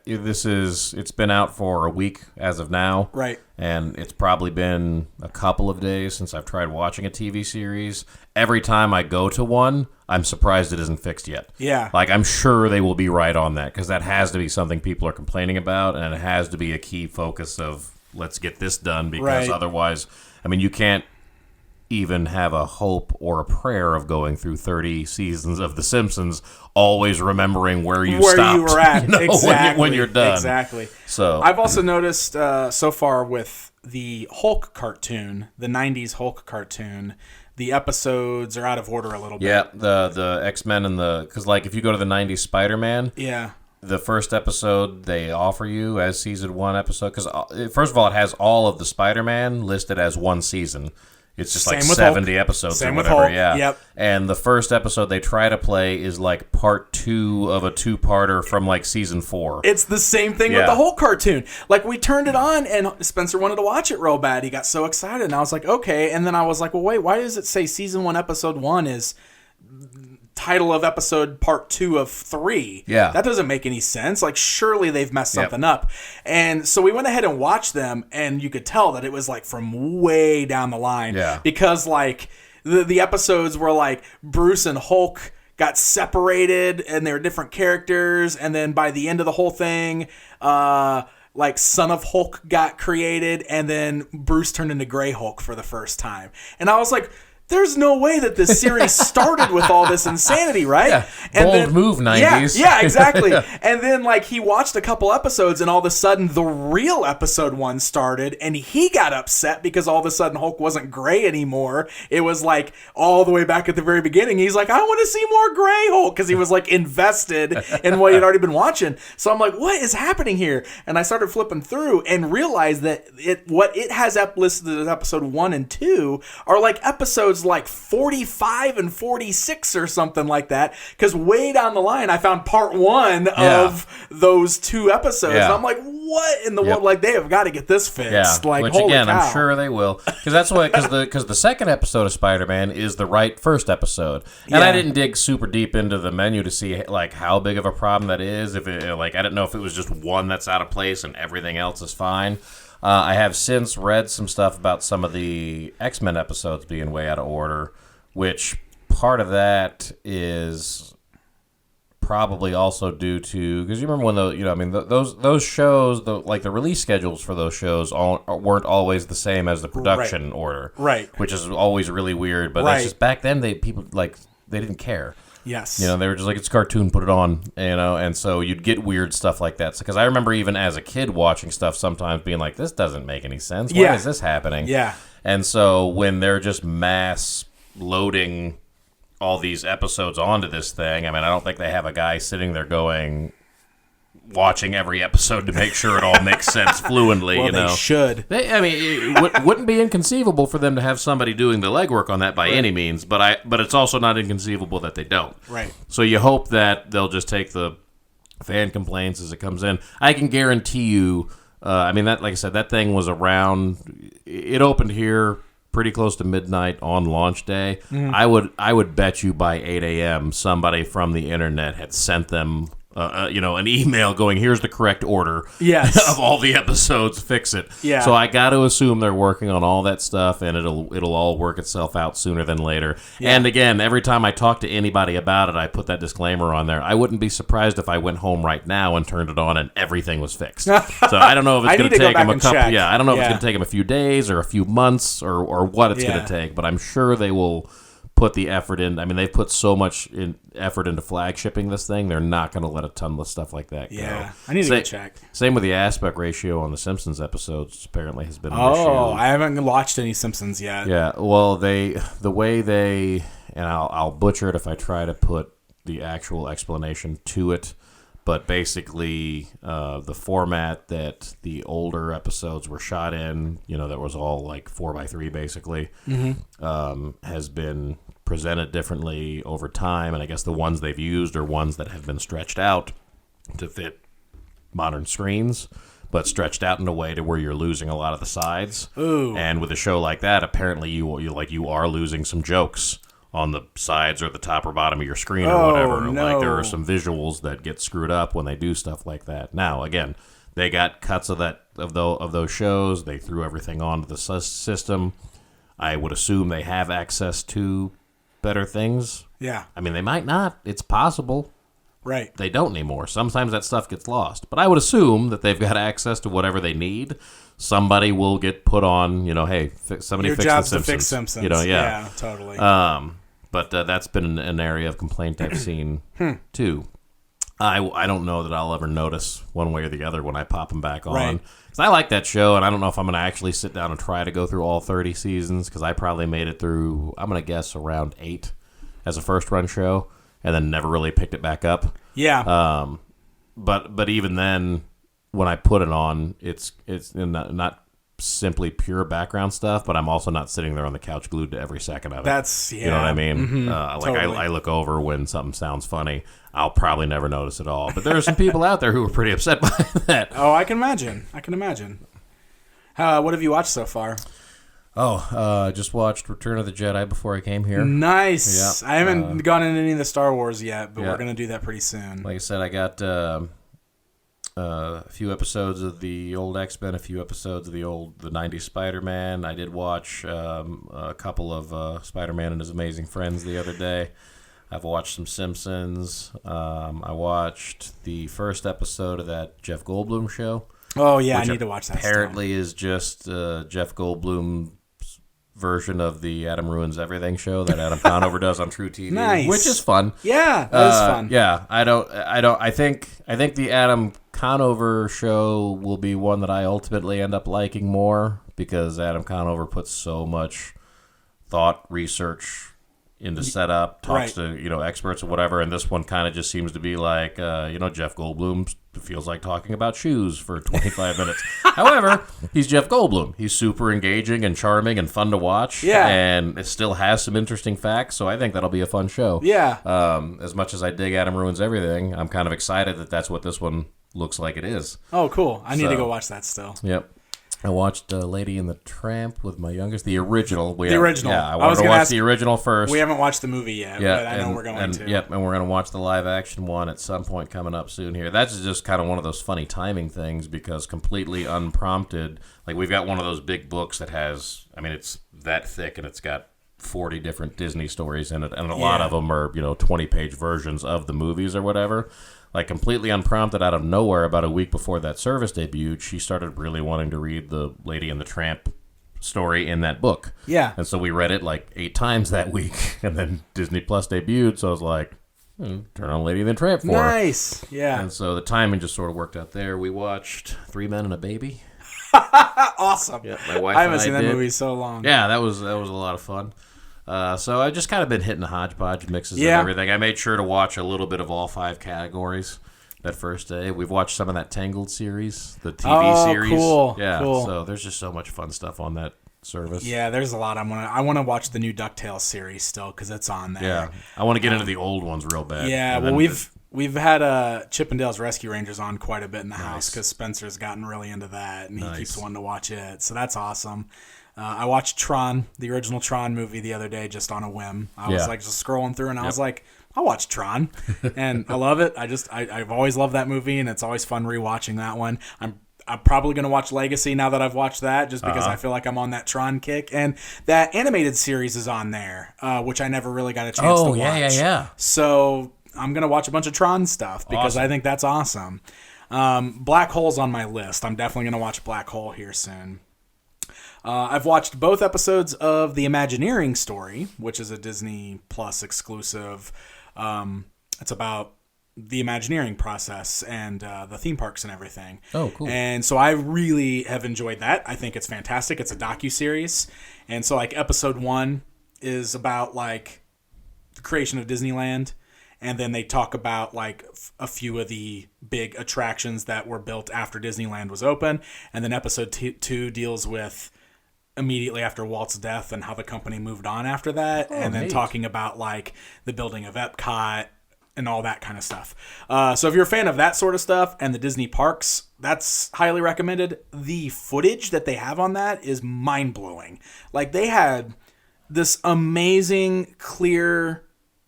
It's been out for a week as of now. Right. And it's probably been a couple of days since I've tried watching a TV series. Every time I go to one, I'm surprised it isn't fixed yet. Yeah. Like, I'm sure they will be right on that, because that has to be something people are complaining about, and it has to be a key focus of, let's get this done, because otherwise, I mean, you can't even have a hope or a prayer of going through 30 seasons of The Simpsons, always remembering where you stopped. You were at. Exactly. when you're done. Exactly. So I've also noticed so far with the Hulk cartoon, the 90s Hulk cartoon, the episodes are out of order a little bit. Yeah, the X-Men and because like if you go to the 90s Spider-Man, the first episode they offer you as season 1 episode, because first of all, it has all of the Spider-Man listed as one season. It's just like 70 Hulk. episodes Same or with whatever, Hulk. yeah. Yep. And the first episode they try to play is like part 2 of a 2-parter from like season 4. It's the same thing with the Hulk cartoon. Like, we turned it on, and Spencer wanted to watch it real bad. He got so excited, and I was like, okay. And then I was like, well, wait, why does it say season 1, episode 1 is title of episode part 2 of 3? Yeah. That doesn't make any sense. Like, surely they've messed something up. And so we went ahead and watched them, and you could tell that it was like from way down the line. Yeah. Because like the episodes were like Bruce and Hulk got separated and they were different characters, and then by the end of the whole thing, like Son of Hulk got created, and then Bruce turned into Gray Hulk for the first time. And I was like, there's no way that this series started with all this insanity, right? Yeah. And Bold move, 90s. Yeah, exactly. And then, like, he watched a couple episodes, and all of a sudden, the real episode 1 started, and he got upset because all of a sudden Hulk wasn't gray anymore. It was, like, all the way back at the very beginning. He's like, I want to see more Gray Hulk, because he was, like, invested in what he'd already been watching. So I'm like, what is happening here? And I started flipping through and realized that what it has listed as episode 1 and 2 are, like, episodes like 45 and 46 or something like that, because way down the line I found part 1 of those 2 episodes, and I'm like, what in the world? Like, they have got to get this fixed. Like, which holy again, cow. I'm sure they will, because that's why, because the second episode of Spider-Man is the right first episode, and I didn't dig super deep into the menu to see like how big of a problem that is. If it, like, I didn't know if it was just one that's out of place and everything else is fine. I have since read some stuff about some of the X-Men episodes being way out of order, which part of that is probably also due to, because you remember when those shows, like the release schedules for those shows weren't always the same as the production order, right? Which is always really weird. But that's just back then. People they didn't care. Yes. They were just like, it's a cartoon, put it on, and so you'd get weird stuff like that. Because I remember even as a kid watching stuff sometimes being like, this doesn't make any sense. Why is this happening? Yeah. And so when they're just mass loading all these episodes onto this thing, I mean, I don't think they have a guy sitting there watching every episode to make sure it all makes sense fluently. Well, they should. It wouldn't be inconceivable for them to have somebody doing the legwork on that by any means, but it's also not inconceivable that they don't. Right. So you hope that they'll just take the fan complaints as it comes in. I can guarantee you, that, like I said, that thing was around. It opened here pretty close to midnight on launch day. Mm-hmm. I would bet you by 8 a.m. somebody from the internet had sent them an email going, here's the correct order of all the episodes, fix it. Yeah. So I got to assume they're working on all that stuff, and it'll all work itself out sooner than later. Yeah. And again, every time I talk to anybody about it, I put that disclaimer on there. I wouldn't be surprised if I went home right now and turned it on and everything was fixed. So I don't know if it's going to take them a couple. Yeah, I don't know if it's going to take them a few days or a few months or what it's going to take, but I'm sure they will put the effort in. I mean, they've put so much effort into flagshipping this thing. They're not going to let a ton of stuff like that go. Yeah, I need to go check. Same with the aspect ratio on the Simpsons episodes. Apparently, has been an issue. Oh, I haven't watched any Simpsons yet. Yeah, well, the way they, and I'll butcher it if I try to put the actual explanation to it, But basically, the format that the older episodes were shot in, that was all like 4x3 basically, has been presented differently over time. And I guess the ones they've used are ones that have been stretched out to fit modern screens, but stretched out in a way to where you're losing a lot of the sides. Ooh. And with a show like that, apparently you are losing some jokes on the sides or the top or bottom of your screen or whatever. No. Like there are some visuals that get screwed up when they do stuff like that. Now, again, they got cuts of those shows. They threw everything onto the system. I would assume they have access to better things. Yeah. I mean, they might not. It's possible. Right. They don't anymore. Sometimes that stuff gets lost. But I would assume that they've got access to whatever they need. Somebody will get put on, hey, somebody Your fix job's the Simpsons. to fix Simpsons. Yeah. Yeah, totally. But that's been an area of complaint I've seen, too. I don't know that I'll ever notice one way or the other when I pop them back on. Right. Because I like that show, and I don't know if I'm going to actually sit down and try to go through all 30 seasons, because I probably made it through, I'm going to guess, around 8 as a first-run show, and then never really picked it back up. Yeah. But even then, when I put it on, it's not simply pure background stuff, but I'm also not sitting there on the couch glued to every second of it. You know what I mean? Mm-hmm. Totally. I look over when something sounds funny. I'll probably never notice it all. But there are some people out there who are pretty upset by that. Oh, I can imagine. What have you watched so far? I just watched Return of the Jedi before I came here. Nice. Yep. I haven't gone into any of the Star Wars yet, but yeah. we're going to do that pretty soon. Like I said, I got a few episodes of the old X-Men, a few episodes of the 90s Spider-Man. I did watch a couple of Spider-Man and His Amazing Friends the other day. I've watched some Simpsons. I watched the first episode of that Jeff Goldblum show. Oh, yeah, I need to watch that. Apparently is just Jeff Goldblum's version of the Adam Ruins Everything show that Adam Conover does on True TV. Nice. Which is fun. Yeah, that is fun. Yeah, I think the Adam Conover show will be one that I ultimately end up liking more, because Adam Conover puts so much thought, research into setup, talks to experts or whatever, and this one kind of just seems to be like Jeff Goldblum feels like talking about shoes for 25 minutes. However, he's Jeff Goldblum. He's super engaging and charming and fun to watch. Yeah, and it still has some interesting facts, so I think that'll be a fun show. Yeah. As much as I dig Adam Ruins Everything, I'm kind of excited that that's what this one looks like it is. Oh, cool. I need to go watch that still. Yep. I watched Lady and the Tramp with my youngest, the original. The original. Yeah, I wanted to watch the original first. We haven't watched the movie yet, but I know we're going to. Yep, and we're going to watch the live-action one at some point coming up soon here. That's just kind of one of those funny timing things, because completely unprompted, like we've got one of those big books that has, it's that thick, and it's got 40 different Disney stories in it, and a lot of them are, 20-page versions of the movies or whatever. Like, completely unprompted out of nowhere, about a week before that service debuted, she started really wanting to read the Lady and the Tramp story in that book. Yeah. And so we read it like 8 times that week, and then Disney Plus debuted, so I was like, turn on Lady and the Tramp for her. Nice. Yeah. And so the timing just sort of worked out there. We watched 3 Men and a Baby. Awesome. Yeah, my wife I haven't and seen that did. movie so long. Yeah, that was a lot of fun. So I've just kind of been hitting the hodgepodge mixes of everything. I made sure to watch a little bit of all 5 categories that first day. We've watched some of that Tangled series, the TV series. Cool. Yeah, cool. So there's just so much fun stuff on that service. Yeah, there's a lot. I want to watch the new DuckTales series still, because it's on there. Yeah, I want to get into the old ones real bad. Yeah, well, we've had Chip 'n Dale's Rescue Rangers on quite a bit in the house, because Spencer's gotten really into that, and he keeps wanting to watch it. So that's awesome. I watched Tron, the original Tron movie, the other day just on a whim. I was like just scrolling through, and I was like, I'll watch Tron, and I love it. I've always loved that movie, and it's always fun rewatching that one. I'm probably going to watch Legacy now that I've watched that, just because I feel like I'm on that Tron kick. And that animated series is on there, which I never really got a chance to watch. Yeah. So I'm going to watch a bunch of Tron stuff, because I think that's awesome. Black Hole's on my list. I'm definitely going to watch Black Hole here soon. I've watched both episodes of The Imagineering Story, which is a Disney Plus exclusive. It's about the Imagineering process and the theme parks and everything. Oh, cool. And so I really have enjoyed that. I think it's fantastic. It's a docuseries. And so, like, episode 1 is about, like, the creation of Disneyland. and then they talk about like a few of the big attractions that were built after Disneyland was open, and then episode 2 deals with immediately after Walt's death and how the company moved on after that, and then talking about like the building of Epcot and all that kind of stuff. So if you're a fan of that sort of stuff and the Disney parks, that's highly recommended. The footage that they have on that is mind-blowing. Like, they had this amazing, clear,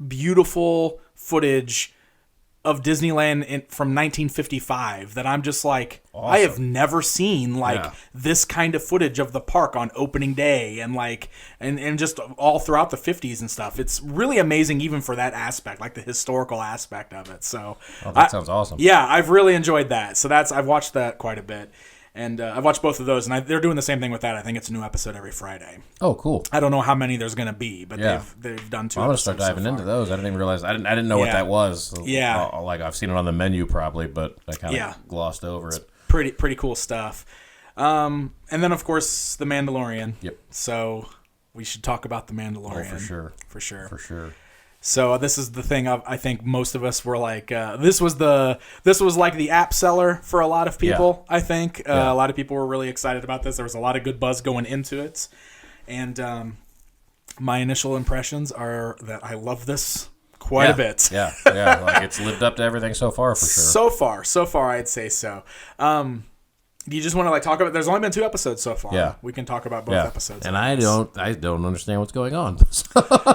beautiful footage of Disneyland from 1955 that I'm just like, awesome. I have never seen this kind of footage of the park on opening day and like and just all throughout the 50s and stuff. It's really amazing even for that aspect, like the historical aspect of it. So that sounds awesome. Yeah, I've really enjoyed that. So I've watched that quite a bit. And I've watched both of those, and they're doing the same thing with that. I think it's a new episode every Friday. Oh, cool! I don't know how many there's going to be, but they've done 2. I'm going to start diving into those. I didn't even realize I didn't know what that was. Yeah, like I've seen it on the menu probably, but I kind of glossed over it. Pretty cool stuff. And then of course the Mandalorian. Yep. So we should talk about the Mandalorian. Oh, for sure. So this is the thing I think most of us were like, this was like the app seller for a lot of people. Yeah. I think a lot of people were really excited about this. There was a lot of good buzz going into it, and my initial impressions are that I love this quite a bit. Yeah, like it's lived up to everything so far for sure. So far, I'd say so. Do you just want to like talk about? There's only been 2 episodes so far. Yeah, we can talk about both episodes. And I don't understand what's going on.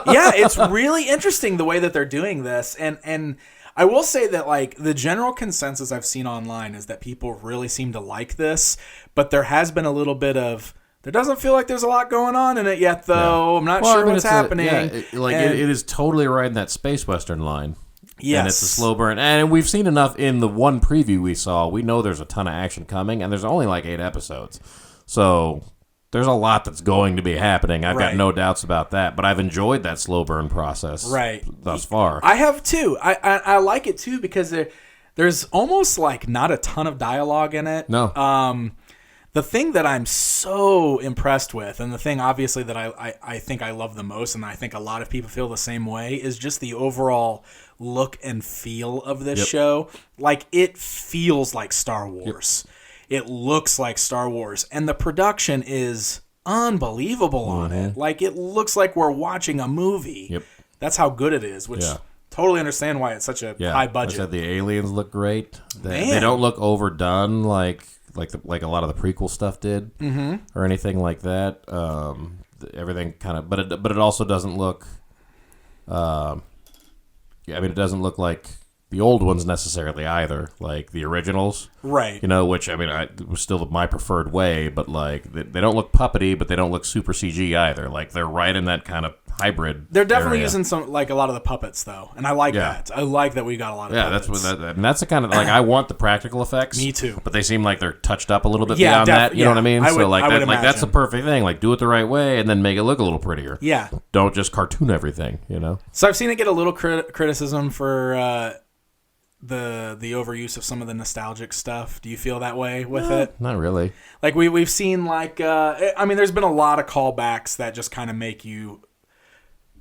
Yeah, it's really interesting the way that they're doing this, and I will say that like the general consensus I've seen online is that people really seem to like this, but there has been a little bit of. There doesn't feel like there's a lot going on in it yet, though. Yeah. I'm not sure what's happening. It is totally riding that space western line. Yes. And it's a slow burn. And we've seen enough in the one preview we saw. We know there's a ton of action coming, and there's only like 8 episodes. So there's a lot that's going to be happening. I've got no doubts about that. But I've enjoyed that slow burn process thus far. I have, too. I like it, too, because there's almost like not a ton of dialogue in it. No. The thing that I'm so impressed with, and the thing obviously that I think I love the most, and I think a lot of people feel the same way, is just the overall look and feel of this show. Like, it feels like Star Wars. It looks like Star Wars. And the production is unbelievable on it. Like, it looks like we're watching a movie. Yep. That's how good it is, which totally understand why it's such a high budget. I said the aliens look great. They don't look overdone like a lot of the prequel stuff did, or anything like that. Everything kind of, but it also doesn't look. It doesn't look like the old ones necessarily either, like the originals, right? Which it was still my preferred way, but like they don't look puppety, but they don't look super CG either. Like they're right in that kind of hybrid. They're definitely using some like a lot of the puppets though, and I like that. I like that we got a lot of puppets. That's the kind of like I want the practical effects. Me too. But they seem like they're touched up a little bit beyond that. You know what I mean? That's the perfect thing. Like do it the right way, and then make it look a little prettier. Yeah. Don't just cartoon everything. So I've seen it get a little criticism for. The overuse of some of the nostalgic stuff. Do you feel that way with it? Not really. Like we've seen like there's been a lot of callbacks that just kind of make you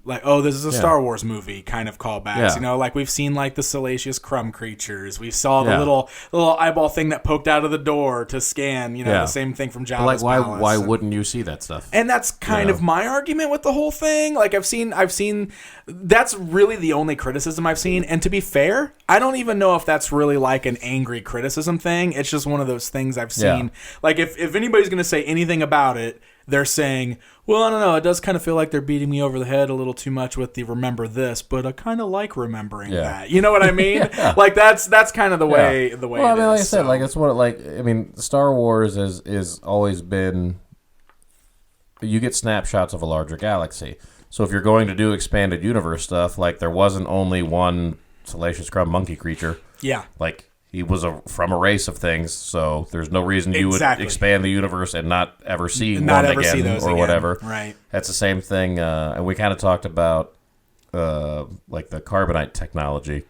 like, oh, this is a Star Wars movie kind of callbacks. Like we've seen like the salacious crumb creatures. We saw the little eyeball thing that poked out of the door to scan. The same thing from Jabba's palace. Why wouldn't you see that stuff? And that's kind of my argument with the whole thing. Like I've seen. That's really the only criticism I've seen. And to be fair, I don't even know if that's really like an angry criticism thing. It's just one of those things I've seen. Like if anybody's going to say anything about it, they're saying, well, I don't know, it does kind of feel like they're beating me over the head a little too much with the remember this, but I kind of like remembering that. You know what I mean? Like that's kind of the way the way it is. Like I said, like it's what Star Wars is always been, you get snapshots of a larger galaxy. So if you're going to do expanded universe stuff, like there wasn't only one salacious crumb monkey creature. Yeah. Like he was from a race of things, so there's no reason you would expand the universe and not ever see one again or whatever. Right. That's the same thing, and we kind of talked about like the carbonite technology.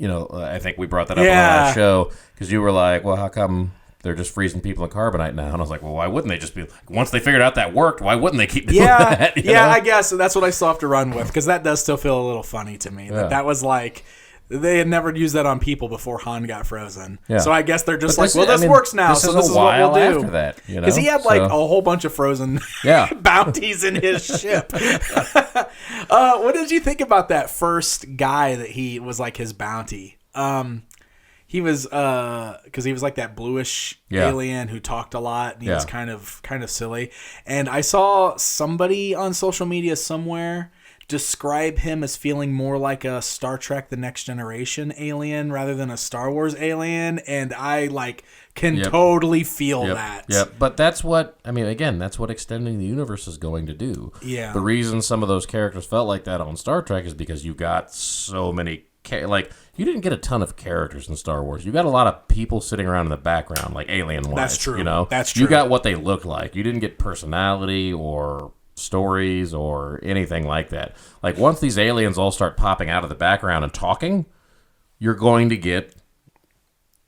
I think we brought that up on the last show because you were like, well, how come they're just freezing people in carbonite now. And I was like, well, why wouldn't they just be like, once they figured out that worked, why wouldn't they keep doing that? You know? I guess that's what I still have to run with, because that does still feel a little funny to me. That was like, they had never used that on people before Han got frozen. Yeah. So I guess they're just this works now, so this is what we'll do. After that, you know? Because he had like a whole bunch of frozen bounties in his ship. What did you think about that first guy that he was like his bounty? He was because he was like that bluish alien who talked a lot, and he was kind of silly. And I saw somebody on social media somewhere describe him as feeling more like a Star Trek The Next Generation alien rather than a Star Wars alien, and I can totally feel that. Yep. But that's what that's what extending the universe is going to do. Yeah. The reason some of those characters felt like that on Star Trek is because you got so many you didn't get a ton of characters in Star Wars. You got a lot of people sitting around in the background, like alien-wise. That's true. You know? That's true. You got what they look like. You didn't get personality or stories or anything like that. Like, once these aliens all start popping out of the background and talking, you're going to get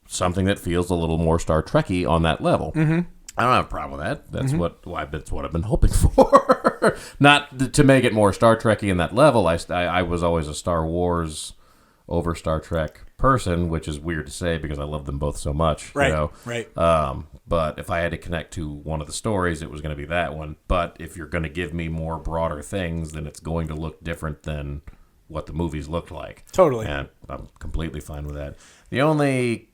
something that feels a little more Star Trek-y on that level. Mm-hmm. I don't have a problem with that. That's what I've been hoping for. Not to make it more Star Trek-y in that level. I was always a Star Wars over Star Trek person, which is weird to say because I love them both so much. Right, you know? right. But if I had to connect to one of the stories, it was going to be that one. But if you're going to give me more broader things, then it's going to look different than what the movies looked like. Totally. And I'm completely fine with that. The only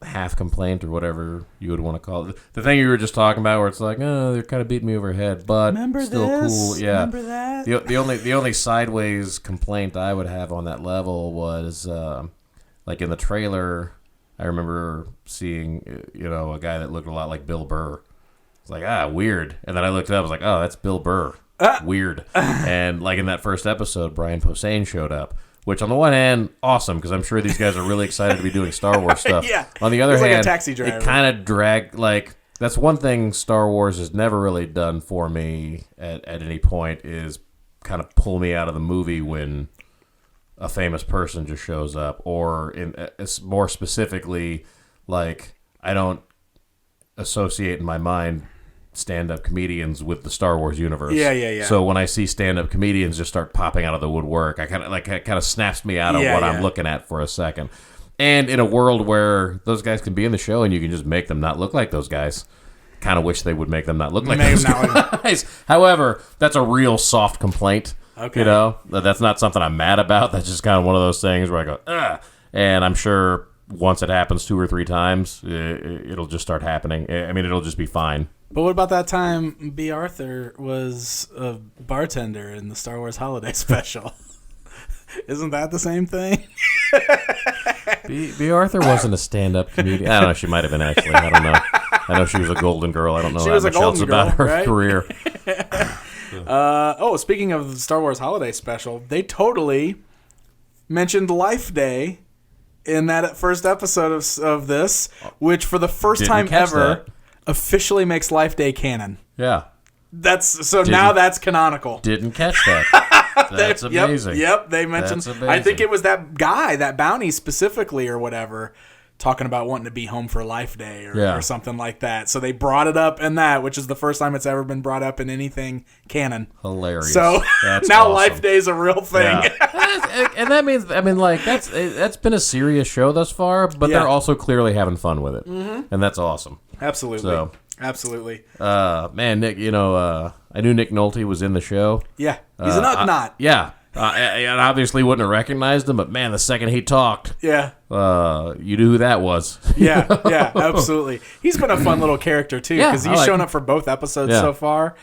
half complaint or whatever you would want to call it, the thing you were just talking about where it's like, oh, they're kind of beating me over the head, but still cool. Yeah. Remember that? The only sideways complaint I would have on that level was like in the trailer, I remember seeing a guy that looked a lot like Bill Burr. It's like, weird. And then I looked it up, I was like, oh, that's Bill Burr. Weird. And like in that first episode, Brian Posehn showed up. Which, on the one hand, awesome, because I'm sure these guys are really excited to be doing Star Wars stuff. Yeah. On the other hand, like a taxi driver. It kind of dragged, that's one thing Star Wars has never really done for me at any point, is kind of pull me out of the movie when a famous person just shows up. Or, more specifically, I don't associate in my mind stand-up comedians with the Star Wars universe. Yeah. So when I see stand-up comedians just start popping out of the woodwork, it kind of snaps me out of what I'm looking at for a second. And in a world where those guys can be in the show and you can just make them not look like those guys, kind of wish they would make them not look like those guys. However, that's a real soft complaint. Okay. You know, that's not something I'm mad about. That's just kind of one of those things where I go, ugh. And I'm sure once it happens 2 or 3 times, it'll just start happening. I mean, it'll just be fine. But what about that time B. Arthur was a bartender in the Star Wars Holiday Special? Isn't that the same thing? B. Arthur wasn't a stand-up comedian. I don't know. She might have been, actually. I don't know. I know she was a Golden Girl. I don't know that much else about her career. Speaking of the Star Wars Holiday Special, they totally mentioned Life Day in that first episode of this, which for the first time ever officially makes Life Day canon. Yeah. Now that's canonical. Didn't catch that. That's amazing. Yep, they mentioned. I think it was that guy, that bounty specifically or whatever, talking about wanting to be home for Life Day or something like that. So they brought it up in that, which is the first time it's ever been brought up in anything canon. Hilarious. So that's now awesome. Life Day is a real thing. Yeah. And that means, that's been a serious show thus far, but they're also clearly having fun with it. Mm-hmm. And that's awesome. Absolutely. So, absolutely. Man, Nick, I knew Nick Nolte was in the show. Yeah. He's an Ugnaught. Yeah. And obviously wouldn't have recognized him, but man, the second he talked, you knew who that was. Yeah, absolutely. He's been a fun little character too, because he's shown up for both episodes so far.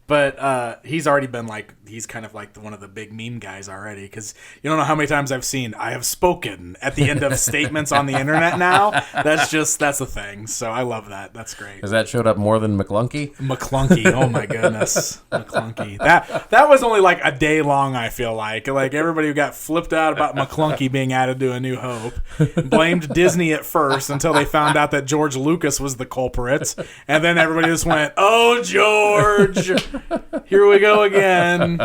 But he's already been he's kind of like one of the big meme guys already, because you don't know how many times I've seen "I have spoken" at the end of statements on the internet now. That's the thing. So I love that. That's great. Has that showed up more than McClunky? McClunky. Oh my goodness. McClunky. That was only like a day long, I feel like. Like everybody got flipped out about McClunky being added to A New Hope. Blamed Disney at first until they found out that George Lucas was the culprit. And then everybody just went, "Oh, George. Here we go again."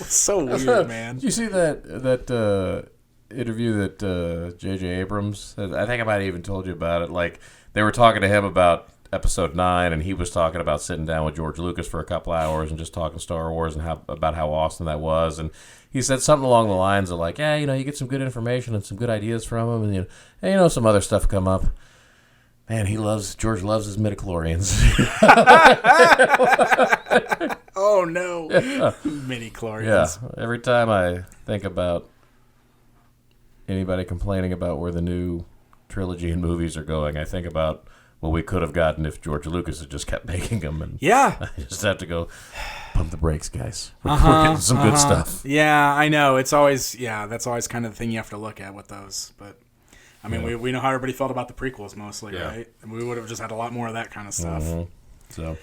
So weird, man. Did you see that interview that J.J. Abrams, I think I might have even told you about it. Like, they were talking to him about Episode 9, and he was talking about sitting down with George Lucas for a couple hours and just talking Star Wars and about how awesome that was. And he said something along the lines of like, yeah, you get some good information and some good ideas from him, and some other stuff come up. Man, George loves his midichlorians. Oh no, yeah. midichlorians. Yeah, every time I think about anybody complaining about where the new trilogy and movies are going, I think about what we could have gotten if George Lucas had just kept making them. And yeah, I just have to go pump the brakes, guys. We're getting some good stuff. Yeah, I know. It's always that's always kind of the thing you have to look at with those, but. I mean, we know how everybody felt about the prequels mostly, right? And we would have just had a lot more of that kind of stuff. Mm-hmm.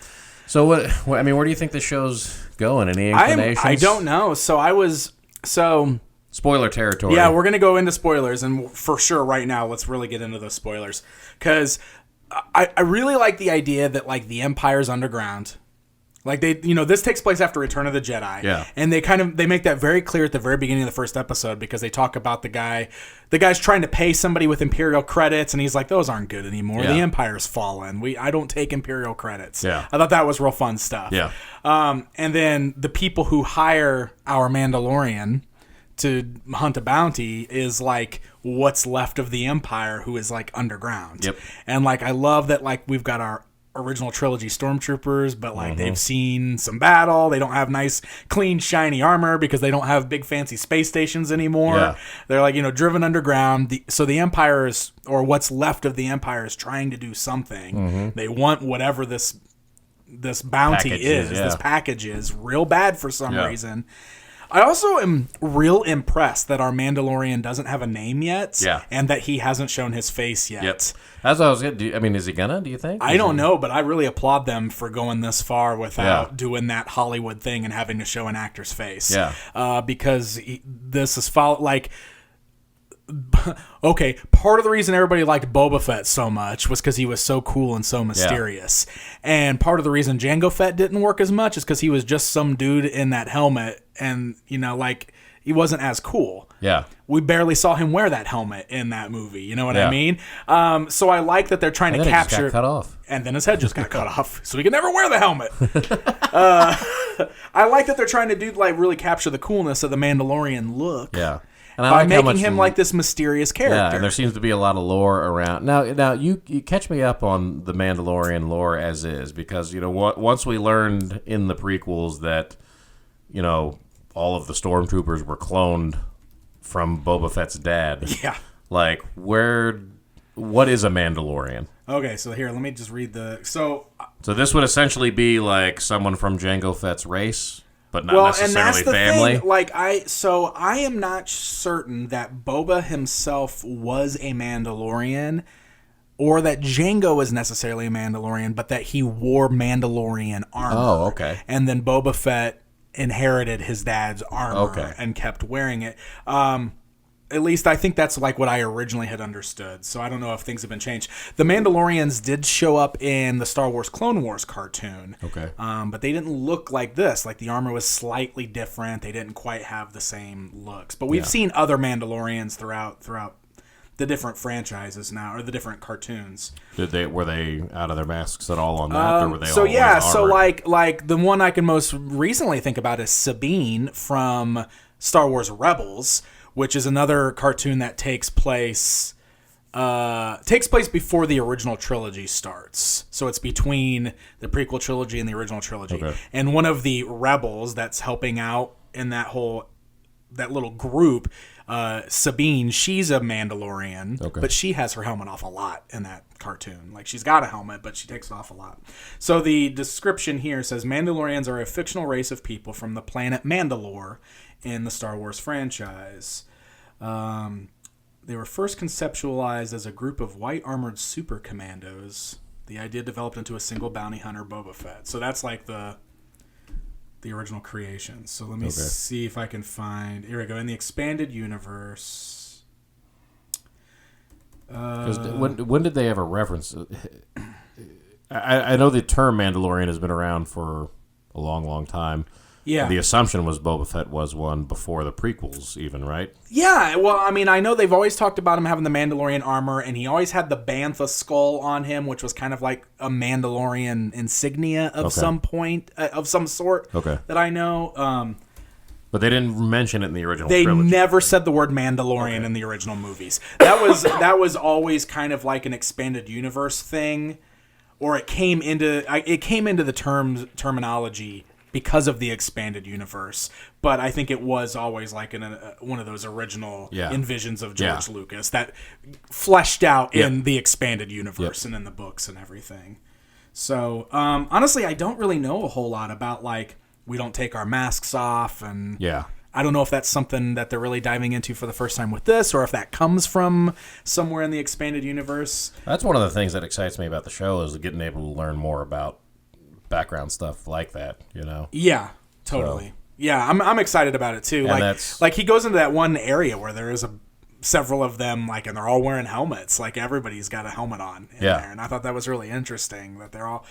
So what? I mean, where do you think the show's going? Any inclinations? I don't know. Spoiler territory. Yeah, we're gonna go into spoilers, and for sure, right now, let's really get into those spoilers because I really like the idea that like the Empire's underground. Like this takes place after Return of the Jedi. Yeah. And they make that very clear at the very beginning of the first episode because they talk about the guy's trying to pay somebody with Imperial credits and he's like, those aren't good anymore. Yeah. The Empire's fallen. I don't take Imperial credits. Yeah. I thought that was real fun stuff. Yeah. And then the people who hire our Mandalorian to hunt a bounty is like what's left of the Empire who is like underground. Yep. And like I love that like we've got our original trilogy stormtroopers, but like they've seen some battle. They don't have nice, clean, shiny armor because they don't have big fancy space stations anymore. Yeah. They're like, driven underground. So the Empire is, or what's left of the Empire is trying to do something. They want whatever this bounty this package is real bad for some reason. I also am real impressed that our Mandalorian doesn't have a name yet, and that he hasn't shown his face yet. Yep. That's what I was going to do. I mean, is he gonna? Do you think? I don't know, but I really applaud them for going this far without doing that Hollywood thing and having to show an actor's face. Yeah. Because this is like. Okay, part of the reason everybody liked Boba Fett so much was because he was so cool and so mysterious. And part of the reason Jango Fett didn't work as much is because he was just some dude in that helmet and, like, he wasn't as cool. Yeah. We barely saw him wear that helmet in that movie. You know what I mean? So I like that they're trying to capture... He just got cut off. And then his head just got cut off. So he could never wear the helmet. I like that they're trying to do, like, really capture the coolness of the Mandalorian look. Yeah. And I by like making him like this mysterious character. Yeah, and there seems to be a lot of lore around. Now you catch me up on the Mandalorian lore as is, because once we learned in the prequels that all of the stormtroopers were cloned from Boba Fett's dad. Yeah. Like what is a Mandalorian? Okay, so here, let me just read So this would essentially be like someone from Jango Fett's race. But not necessarily family. Thing. Like I am not certain that Boba himself was a Mandalorian, or that Jango was necessarily a Mandalorian, but that he wore Mandalorian armor. Oh, okay. And then Boba Fett inherited his dad's armor and kept wearing it. At least I think that's like what I originally had understood. So I don't know if things have been changed. The Mandalorians did show up in the Star Wars Clone Wars cartoon. Okay. But they didn't look like this. Like the armor was slightly different. They didn't quite have the same looks. But we've seen other Mandalorians throughout the different franchises now, or the different cartoons. Were they out of their masks at all on that, or were they all armored? like the one I can most recently think about is Sabine from Star Wars Rebels, which is another cartoon that takes place before the original trilogy starts. So it's between the prequel trilogy and the original trilogy. Okay. And one of the rebels that's helping out in that little group, Sabine, she's a Mandalorian, but she has her helmet off a lot in that cartoon. Like, she's got a helmet, but she takes it off a lot. So the description here says, Mandalorians are a fictional race of people from the planet Mandalore in the Star Wars franchise. They were first conceptualized as a group of white armored super commandos. The idea developed into a single bounty hunter, Boba Fett. So that's like the original creation. So let me see if I can find... Here we go. In the expanded universe... when did they ever reference it? I know the term Mandalorian has been around for a long, long time. Yeah. The assumption was Boba Fett was one before the prequels, even, right? Yeah, well, I mean, I know they've always talked about him having the Mandalorian armor, and he always had the Bantha skull on him, which was kind of like a Mandalorian insignia of some point, of some sort. Okay. That I know. But they didn't mention it in the original They trilogy. never said the word Mandalorian in the original movies. That was always kind of like an expanded universe thing, or it came into the terminology because of the expanded universe. But I think it was always like in one of those original envisions of George Lucas that fleshed out in the expanded universe and in the books and everything. So honestly, I don't really know a whole lot about like we don't take our masks off, and I don't know if that's something that they're really diving into for the first time with this, or if that comes from somewhere in the expanded universe. That's one of the things that excites me about the show is getting able to learn more about background stuff like that, you know? Yeah, totally. So, yeah, I'm excited about it too. Like he goes into that one area where there is several of them, like, and they're all wearing helmets. Like everybody's got a helmet on in there, and I thought that was really interesting that they're all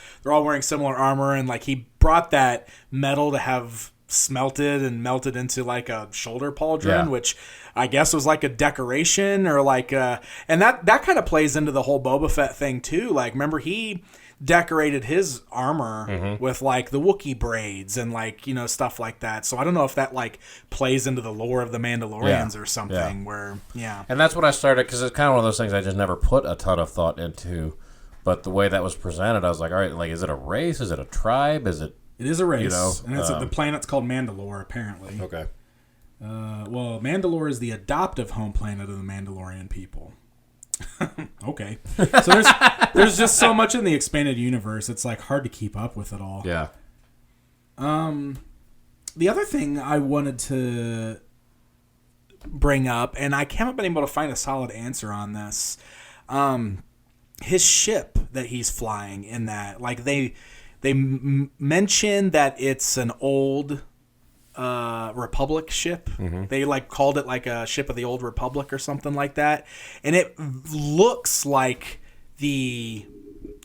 wearing similar armor, and like he brought that metal to have smelted and melted into like a shoulder pauldron, which I guess was like a decoration or like and that kind of plays into the whole Boba Fett thing too. Like, remember he decorated his armor with like the Wookiee braids and like, you know, stuff like that. So I don't know if that like plays into the lore of the Mandalorians or something where, And that's what I started, because it's kind of one of those things I just never put a ton of thought into. But the way that was presented, I was like, all right, like, is it a race? Is it a tribe? It is a race. You know, and it's the planet's called Mandalore, apparently. Okay. Well, Mandalore is the adoptive home planet of the Mandalorian people. Okay. So there's just so much in the expanded universe. It's like hard to keep up with it all. Yeah. The other thing I wanted to bring up, and I haven't been able to find a solid answer on this, his ship that he's flying in that, like they mention that it's an old Republic ship. They like called it like a ship of the old Republic or something like that, and it looks like the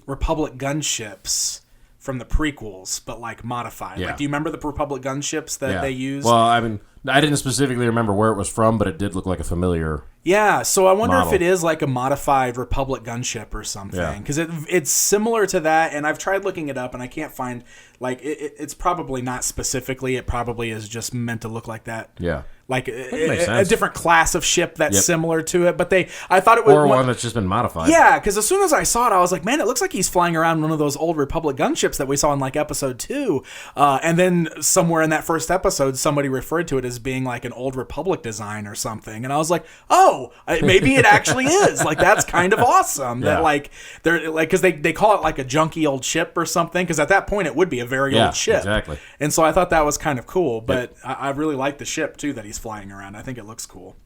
Republic gunships from the prequels, but like modified. Like, do you remember the Republic gunships that they used? Well, I mean, I didn't specifically remember where it was from, but it did look like a familiar. Yeah, so I wonder if it is like a modified Republic gunship or something, because it's similar to that, and I've tried looking it up, and I can't find, like, it's probably not specifically, it probably is just meant to look like that. Yeah. Like a different class of ship that's similar to it, but I thought it was... Or one that's just been modified. Yeah, because as soon as I saw it, I was like, man, it looks like he's flying around one of those old Republic gunships that we saw in like episode 2, and then somewhere in that first episode, somebody referred to it as being like an old Republic design or something, and I was like, oh, maybe it actually is. Like, that's kind of awesome. That like they're like, because they call it like a junky old ship or something, because at that point it would be a very old ship. Exactly. And so I thought that was kind of cool, but I really like the ship too that he's flying around. I think it looks cool.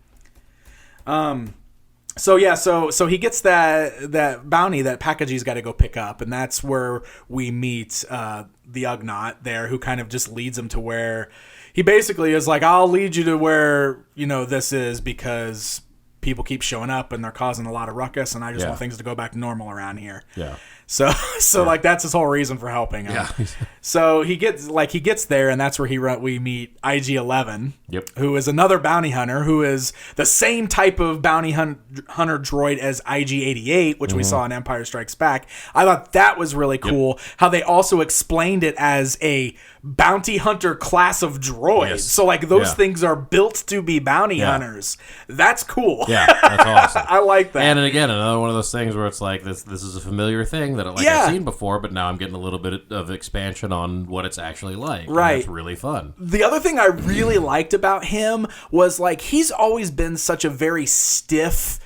So he gets that bounty that Pakaji's got to go pick up, and that's where we meet the Ugnaught there, who kind of just leads him to where he basically is like, I'll lead you to where, you know, this is, because people keep showing up and they're causing a lot of ruckus, and I just want things to go back to normal around here. Yeah. So like, that's his whole reason for helping him. Yeah. So he gets there, and that's where we meet IG-11, who is another bounty hunter, who is the same type of bounty hunter droid as IG-88, which we saw in Empire Strikes Back. I thought that was really cool, how they also explained it as a bounty hunter class of droids. Yes. So like, those things are built to be bounty hunters. That's cool. Yeah, that's awesome. I like that. And again, another one of those things where it's like, this is a familiar thing that I've seen before, but now I'm getting a little bit of expansion on what it's actually like. Right. It's really fun. The other thing I really liked about him was, like, he's always been such a very stiff,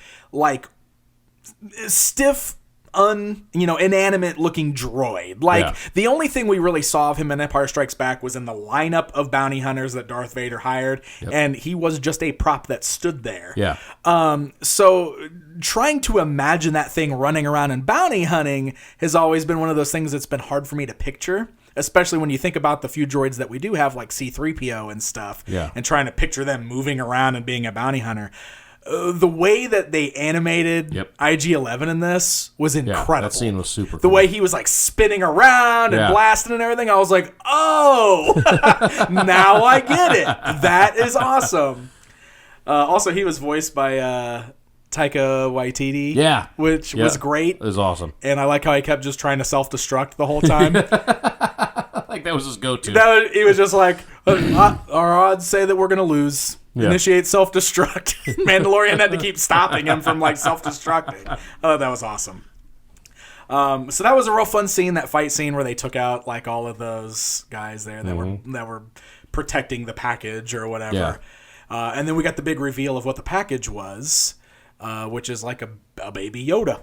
inanimate looking droid. Like, the only thing we really saw of him in Empire Strikes Back was in the lineup of bounty hunters that Darth Vader hired, and he was just a prop that stood there. Yeah. So trying to imagine that thing running around and bounty hunting has always been one of those things that's been hard for me to picture, especially when you think about the few droids that we do have, like C-3PO and stuff, and trying to picture them moving around and being a bounty hunter. The way that they animated IG-11 in this was incredible. That scene was super cool. The way he was like spinning around and blasting and everything, I was like, oh, now I get it. That is awesome. Also, he was voiced by Taika Waititi, which was great. It was awesome. And I like how he kept just trying to self-destruct the whole time. Like that was his go-to. He was just like, our odds say that we're going to lose. Initiate self-destruct. Mandalorian had to keep stopping him from like self-destructing. I thought that was awesome. So that was a real fun scene, that fight scene where they took out like all of those guys there that were protecting the package or whatever. Yeah. And then we got the big reveal of what the package was, which is like a baby Yoda,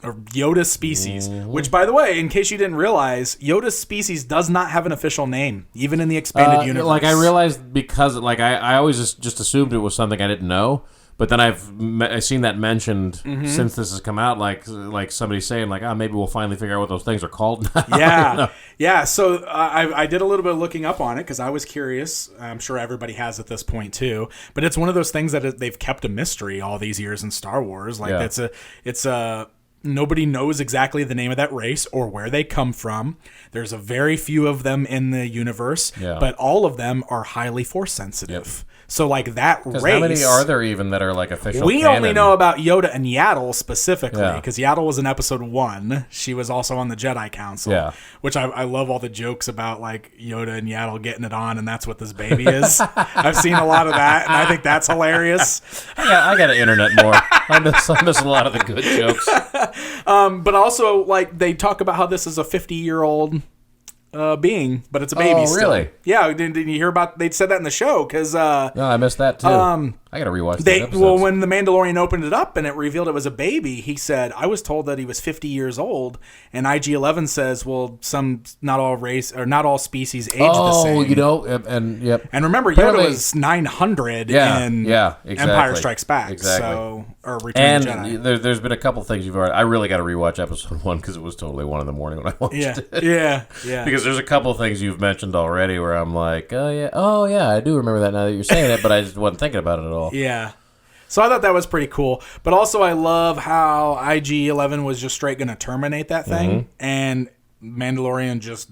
or Yoda species. Which, by the way, in case you didn't realize, Yoda species does not have an official name, even in the expanded universe. Like I realized because like I always just assumed it was something I didn't know. But then I've seen that mentioned since this has come out, like somebody saying like, maybe we'll finally figure out what those things are called now. Yeah. So I did a little bit of looking up on it because I was curious. I'm sure everybody has at this point too. But it's one of those things that they've kept a mystery all these years in Star Wars. Like it's a nobody knows exactly the name of that race or where they come from. There's a very few of them in the universe, but all of them are highly force sensitive. So, like, that race... How many are there even that are, like, official We canon? only know about Yoda and Yaddle specifically, because Yaddle was in Episode 1. She was also on the Jedi Council, which I love all the jokes about, like, Yoda and Yaddle getting it on, and that's what this baby is. I've seen a lot of that, and I think that's hilarious. I got to internet more. I miss a lot of the good jokes. But also, like, they talk about how this is a 50-year-old... being, but it's a baby still. Really? Yeah, didn't you hear about? They said that in the show because. No, I missed that too. I gotta rewatch these episodes. Well, when the Mandalorian opened it up and it revealed it was a baby, he said, "I was told that he was 50 years old." And IG-11 says, "Well, not all species age the same." Oh, you know, and And remember, Yoda was 900 in exactly. Empire Strikes Back. Exactly. So, or Return of the Jedi. There's been a couple things you've already. I really got to rewatch Episode 1 because it was totally 1 in the morning when I watched it. Yeah. Because there's a couple things you've mentioned already where I'm like, oh yeah, I do remember that now that you're saying it, but I just wasn't thinking about it at all. Yeah. So I thought that was pretty cool. But also I love how IG-11 was just straight going to terminate that thing. And Mandalorian just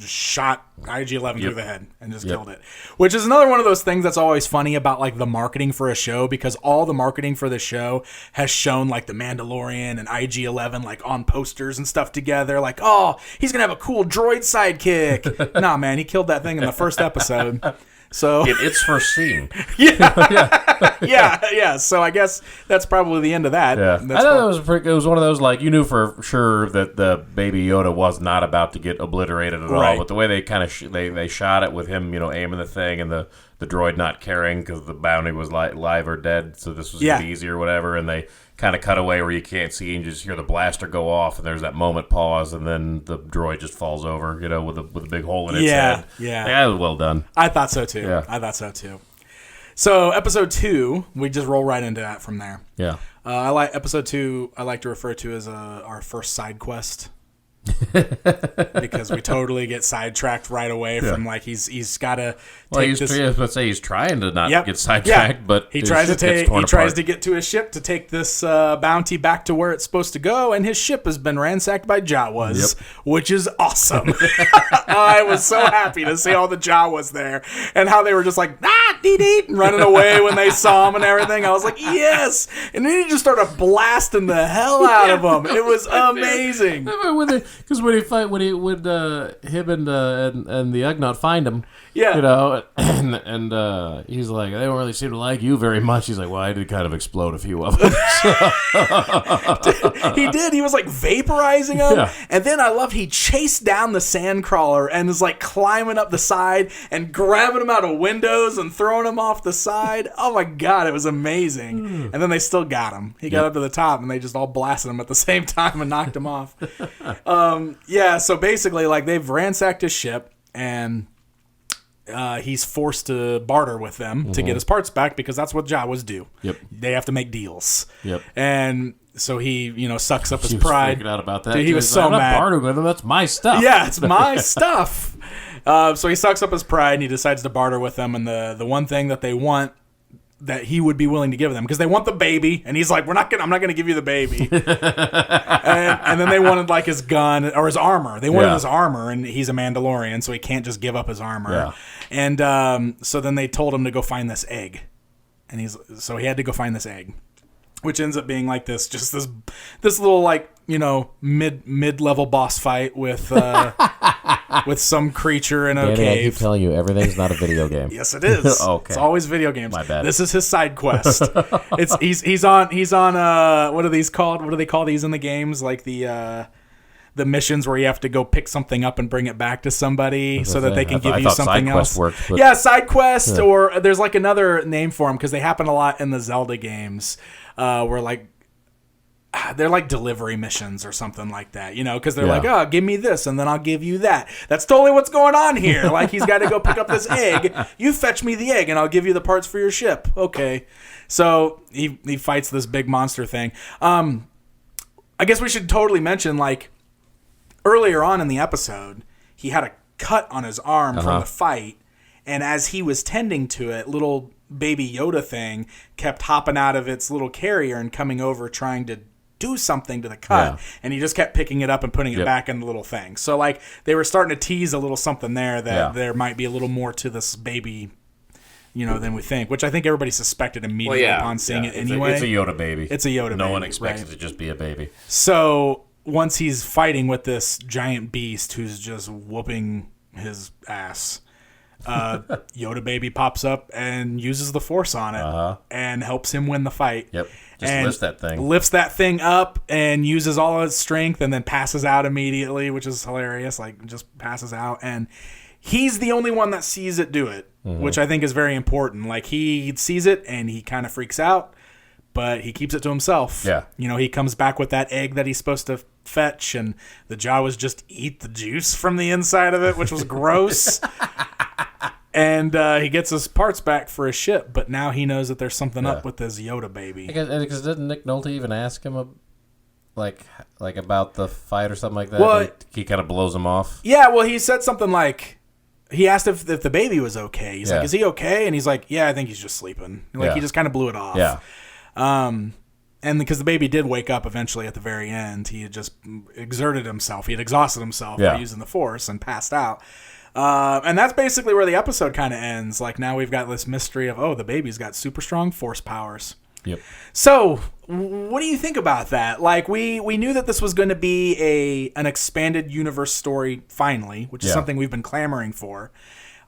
shot IG-11 through the head and just killed it. Which is another one of those things that's always funny about like the marketing for a show, because all the marketing for the show has shown like the Mandalorian and IG-11 like on posters and stuff together. Like, oh, he's going to have a cool droid sidekick. Nah, man, he killed that thing in the first episode. So in its first scene. Yeah. So I guess that's probably the end of that. Yeah. I thought it was one of those, like, you knew for sure that the baby Yoda was not about to get obliterated at all, but the way they kind of they shot it with him, aiming the thing and the droid not caring because the bounty was live or dead, so this was easy or whatever, and they kind of cut away where you can't see and you just hear the blaster go off, and there's that moment pause, and then the droid just falls over, with a big hole in its head. Yeah, that was well done. I thought so too. Yeah. I thought so too. So Episode 2, we just roll right into that from there. Yeah. I like Episode 2. I like to refer to as our first side quest. Because we totally get sidetracked right away from like he's got to. Let's say he's trying to not get sidetracked, but he tries to get to his ship to take this bounty back to where it's supposed to go, and his ship has been ransacked by Jawas, which is awesome. I was so happy to see all the Jawas there and how they were just like dee running away when they saw him and everything. I was like, yes, and then he just started blasting the hell out of them. It was amazing. Because when him and the Ugnaught find him, and he's like, they don't really seem to like you very much. He's like, well, I did kind of explode a few of them. He did. He was like vaporizing them, and then I love he chased down the sandcrawler and is like climbing up the side and grabbing him out of windows and throwing him off the side. Oh my god, it was amazing. And then they still got him. He got up to the top, and they just all blasted him at the same time and knocked him off. So basically, like, they've ransacked his ship, and he's forced to barter with them to get his parts back, because that's what Jawas do. Yep. They have to make deals. Yep. And so he, sucks up his pride. Freaking out about that. Dude, he was so mad. I'm not bartering with him. That's my stuff. Yeah, it's my stuff. So he sucks up his pride, and he decides to barter with them. And the one thing that they want that he would be willing to give them because they want the baby, and he's like, I'm not gonna give you the baby. and then they wanted like his gun or his armor. They wanted his armor, and he's a Mandalorian, so he can't just give up his armor. Yeah. And so then they told him to go find this egg, and so he had to go find this egg, which ends up being like this little like mid-level boss fight with with some creature in a Danny, cave. I keep telling you, everything's not a video game. Yes, it is. Okay. It's always video games. My bad. This is his side quest. He's on what are these called? What do they call these in the games? Like the missions where you have to go pick something up and bring it back to somebody so that they can give you something else. Side quest, or there's like another name for them because they happen a lot in the Zelda games, where like they're like delivery missions or something like that, because they're like, oh, give me this and then I'll give you that. That's totally what's going on here. Like, he's got to go pick up this egg. You fetch me the egg and I'll give you the parts for your ship. Okay. So he fights this big monster thing. I guess we should totally mention, like, earlier on in the episode, he had a cut on his arm from the fight. And as he was tending to it, little baby Yoda thing kept hopping out of its little carrier and coming over trying to do something to the cut, and he just kept picking it up and putting it back in the little thing. So like they were starting to tease a little something there that there might be a little more to this baby, than we think, which I think everybody suspected immediately upon seeing it anyway. It's a Yoda baby. It's a Yoda baby. No one expects it to just be a baby. So once he's fighting with this giant beast who's just whooping his ass, Yoda baby pops up and uses the Force on it and helps him win the fight. Yep. Just lifts that thing up and uses all his strength and then passes out immediately, which is hilarious. Like, just passes out. And he's the only one that sees it do it, which I think is very important. Like, he sees it and he kind of freaks out, but he keeps it to himself. Yeah. He comes back with that egg that he's supposed to fetch, and the Jawas just eat the juice from the inside of it, which was gross. And he gets his parts back for his ship, but now he knows that there's something up with this Yoda baby. Because didn't Nick Nolte even ask him, like about the fight or something like that? Well, he kind of blows him off. Yeah, well, he said something like, he asked if the baby was okay. He's like, is he okay? And he's like, yeah, I think he's just sleeping. Like, he just kind of blew it off. Yeah. And because the baby did wake up eventually at the very end, he had just exerted himself. He had exhausted himself by using the Force and passed out. And that's basically where the episode kind of ends. Like, now we've got this mystery of, the baby's got super strong Force powers. Yep. So, what do you think about that? Like, we knew that this was going to be an expanded universe story finally, which is something we've been clamoring for.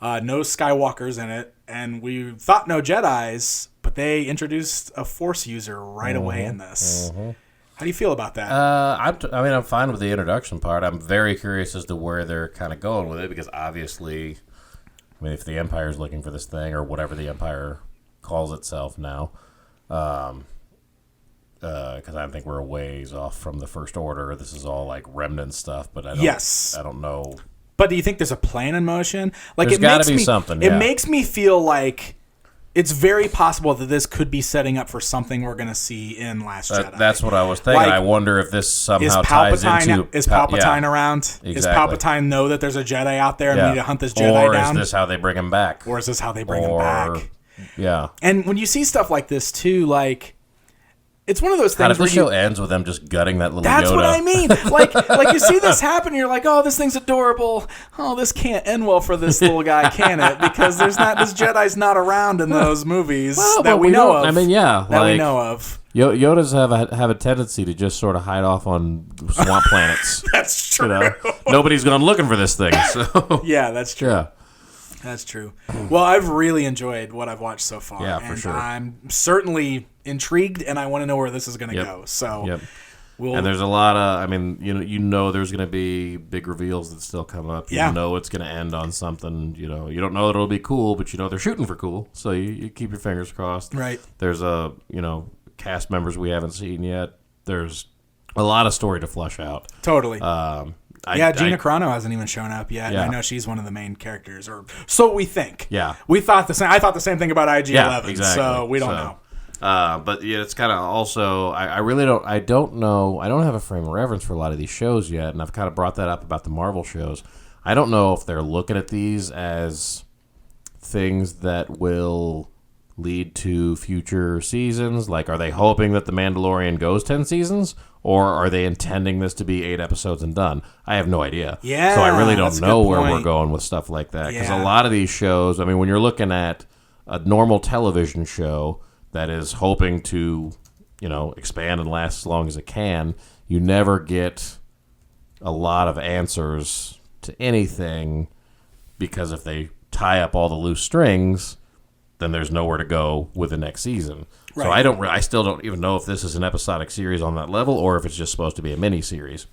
No Skywalkers in it, and we thought no Jedis, but they introduced a Force user right away in this. How do you feel about that? I'm fine with the introduction part. I'm very curious as to where they're kind of going with it, because obviously, if the Empire's looking for this thing, or whatever the Empire calls itself now, because I think we're a ways off from the First Order. This is all like remnant stuff, but I don't know. But do you think there's a plan in motion? Like, there's got to be something. It makes me feel like it's very possible that this could be setting up for something we're going to see in Last Jedi. That's what I was thinking. Like, I wonder if this somehow ties into... Is Palpatine around? Exactly. Does Palpatine know that there's a Jedi out there and we need to hunt this Jedi down? Or is this how they bring him back? Yeah. And when you see stuff like this, too, like... It's one of those things. How does the show ends with them just gutting that little That's Yoda? What I mean. Like you see this happen, and you're like, oh, this thing's adorable. Oh, this can't end well for this little guy, can it? Because this Jedi's not around in those movies that we know of. I mean, yeah. That we know of. Yodas have a tendency to just sort of hide off on swamp planets. That's true. Nobody's gone looking for this thing. So. Yeah, that's true. Yeah. That's true. Well, I've really enjoyed what I've watched so far. Yeah, for sure. I'm certainly intrigued, and I want to know where this is going to go. So, and there's a lot of, there's going to be big reveals that still come up. You know it's going to end on something. You don't know that it'll be cool, but they're shooting for cool. So you keep your fingers crossed. Right. There's cast members we haven't seen yet. There's a lot of story to flesh out. Totally. Gina Carano hasn't even shown up yet. Yeah. I know she's one of the main characters, or so we think. Yeah, we thought the same. I thought the same thing about IG-11. Yeah, exactly. So we don't know. But it's kind of also. I really don't. I don't know. I don't have a frame of reference for a lot of these shows yet, and I've kind of brought that up about the Marvel shows. I don't know if they're looking at these as things that will lead to future seasons? Like, are they hoping that The Mandalorian goes 10 seasons? Or are they intending this to be 8 episodes and done? I have no idea. Yeah, so I really don't that's a know good where we're point. going with stuff like that. Because Yeah. a lot of these shows, I mean, when you're looking at a normal television show that is hoping to, expand and last as long as it can, you never get a lot of answers to anything, because if they tie up all the loose strings, then there's nowhere to go with the next season. Right. So I still don't even know if this is an episodic series on that level or if it's just supposed to be a mini series.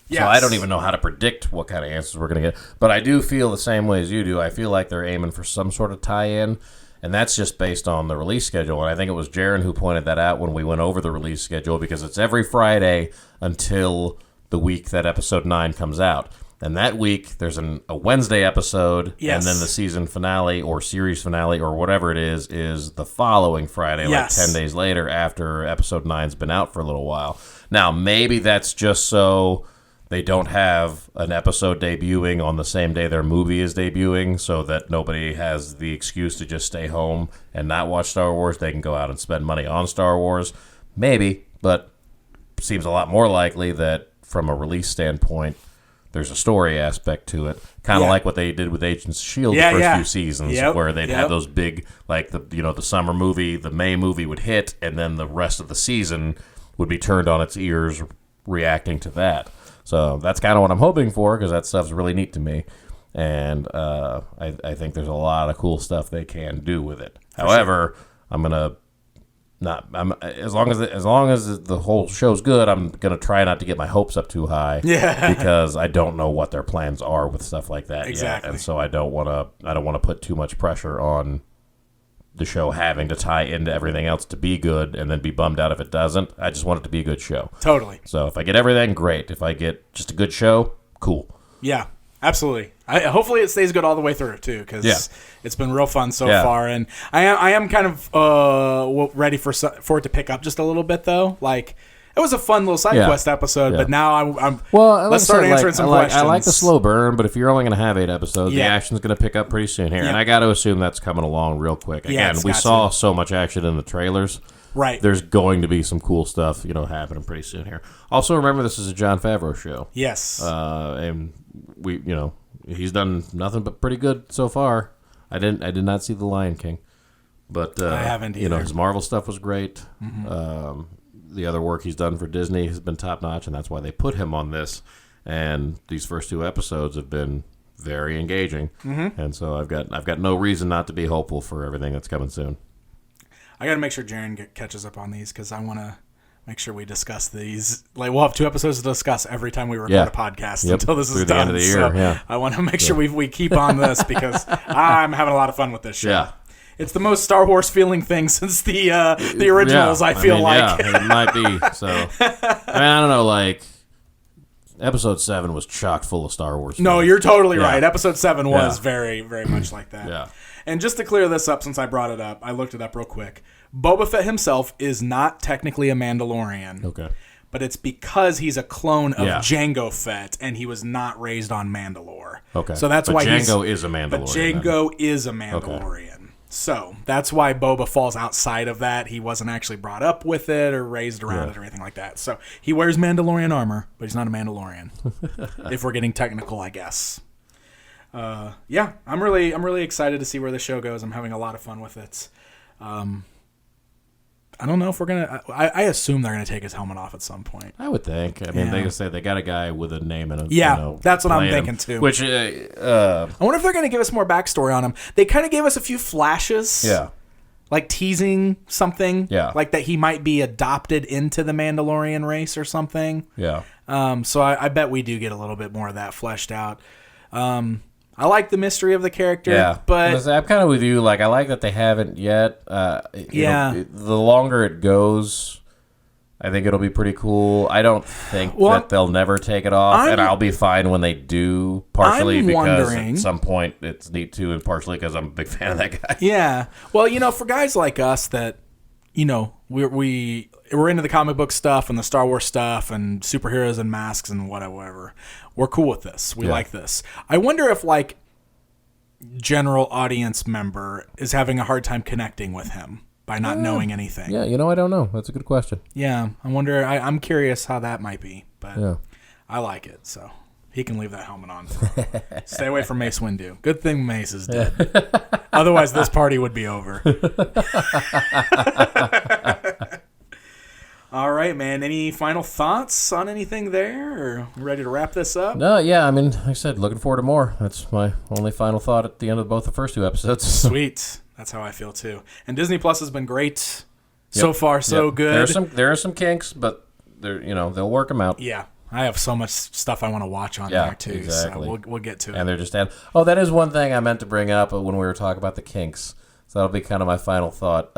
Yes. So I don't even know how to predict what kind of answers we're going to get. But I do feel the same way as you do. I feel like they're aiming for some sort of tie-in, and that's just based on the release schedule. And I think it was Jaron who pointed that out when we went over the release schedule, because it's every Friday until the week that episode 9 comes out. And that week, there's a Wednesday episode, Yes. and then the season finale or series finale or whatever it is the following Friday, Yes. like 10 days later after episode 9's been out for a little while. Now, maybe that's just so they don't have an episode debuting on the same day their movie is debuting, so that nobody has the excuse to just stay home and not watch Star Wars. They can go out and spend money on Star Wars. Maybe, but seems a lot more likely that from a release standpoint, there's a story aspect to it, kind of Yeah. like what they did with Agents of S.H.I.E.L.D. Yeah, the first yeah. few seasons, Yep, where they'd yep. have those big, like the summer movie, the May movie would hit, and then the rest of the season would be turned on its ears reacting to that. So that's kind of what I'm hoping for, because that stuff's really neat to me, and I think there's a lot of cool stuff they can do with it. However, I'm gonna as long as the whole show's good, I'm gonna try not to get my hopes up too high. Yeah. Because I don't know what their plans are with stuff like that Exactly. yet, and so I don't want to put too much pressure on the show having to tie into everything else to be good, and then be bummed out if it doesn't. I just want it to be a good show. Totally. So if I get everything, great. If I get just a good show, cool. Yeah, absolutely. Hopefully it stays good all the way through too, because Yeah. it's been real fun so Yeah. far, and I am kind of ready for it to pick up just a little bit though. Like, it was a fun little side Yeah. quest episode, Yeah. but now I'm Well, let's start answering some questions. I like the slow burn, but if you're only going to have 8 episodes, the Yeah. action's going to pick up pretty soon here, Yeah. and I got to assume that's coming along real quick. Yeah, Again, it's we got saw to. so much action in the trailers. Right. There's going to be some cool stuff, happening pretty soon here. Also, remember this is a Jon Favreau show. Yes. And he's done nothing but pretty good so far. I did not see The Lion King, but I haven't either. his Marvel stuff was great. Mm-hmm. The other work he's done for Disney has been top notch, and that's why they put him on this. And these first 2 episodes have been very engaging, and so I've got no reason not to be hopeful for everything that's coming soon. I got to make sure Jaren catches up on these, because I want to make sure we discuss these. Like, we'll have 2 episodes to discuss every time we record Yeah. a podcast Yep. until this Through is the done. end of the year, So yeah. I want to make sure we keep on this, because I'm having a lot of fun with this show. Yeah. It's the most Star Wars feeling thing since the originals, I feel like. Yeah, it might be. So, I don't know, like, episode 7 was chock full of Star Wars. No, stuff. you're totally Yeah. right. Episode 7 was Yeah. very, very much like that. Yeah. And just to clear this up, since I brought it up, I looked it up real quick. Boba Fett himself is not technically a Mandalorian. Okay. But it's because he's a clone of Yeah. Jango Fett, and he was not raised on Mandalore. Okay. So that's But why Jango is a Mandalorian. But then. Jango is a Mandalorian. So that's why Boba falls outside of that. He wasn't actually brought up with it or raised around it or anything like that. So he wears Mandalorian armor, but he's not a Mandalorian. If we're getting technical, I guess. Yeah, I'm really excited to see where the show goes. I'm having a lot of fun with it. I don't know if we're gonna. I assume they're gonna take his helmet off at some point. I would think. I mean, Yeah. they can say they got a guy with a name and a Yeah, that's what I'm playing thinking him. too. Which, I wonder if they're gonna give us more backstory on him. They kind of gave us a few flashes. yeah, Like teasing something. Yeah. Like that he might be adopted into the Mandalorian race or something. yeah, So I bet we do get a little bit more of that fleshed out. I like the mystery of the character. yeah. But I'm kind of with you. Like, I like that they haven't yet. Yeah. The longer it goes, I think it'll be pretty cool. I don't think that they'll never take it off, and I'll be fine when they do. Partially I'm because wondering- at some point it's neat to, and partially because I'm a big fan of that guy. yeah. Well, for guys like us that, we're into the comic book stuff and the Star Wars stuff and superheroes and masks and whatever. We're cool with this. We like this. I wonder if general audience member is having a hard time connecting with him by not knowing anything? Yeah, I don't know. That's a good question. Yeah, I wonder. I'm curious how that might be, but Yeah. I like it, so he can leave that helmet on. Stay away from Mace Windu. Good thing Mace is dead. Otherwise, this party would be over. All right, man. Any final thoughts on anything there? Or ready to wrap this up? No, yeah, I mean, like I said, looking forward to more. That's my only final thought at the end of both the first 2 episodes. Sweet. That's how I feel, too. And Disney Plus has been great so far, so good. There are some kinks, but they'll work them out. Yeah. I have so much stuff I want to watch on there, too. Exactly. So we'll get to it. And they're just that is one thing I meant to bring up when we were talking about the kinks. So that'll be kind of my final thought.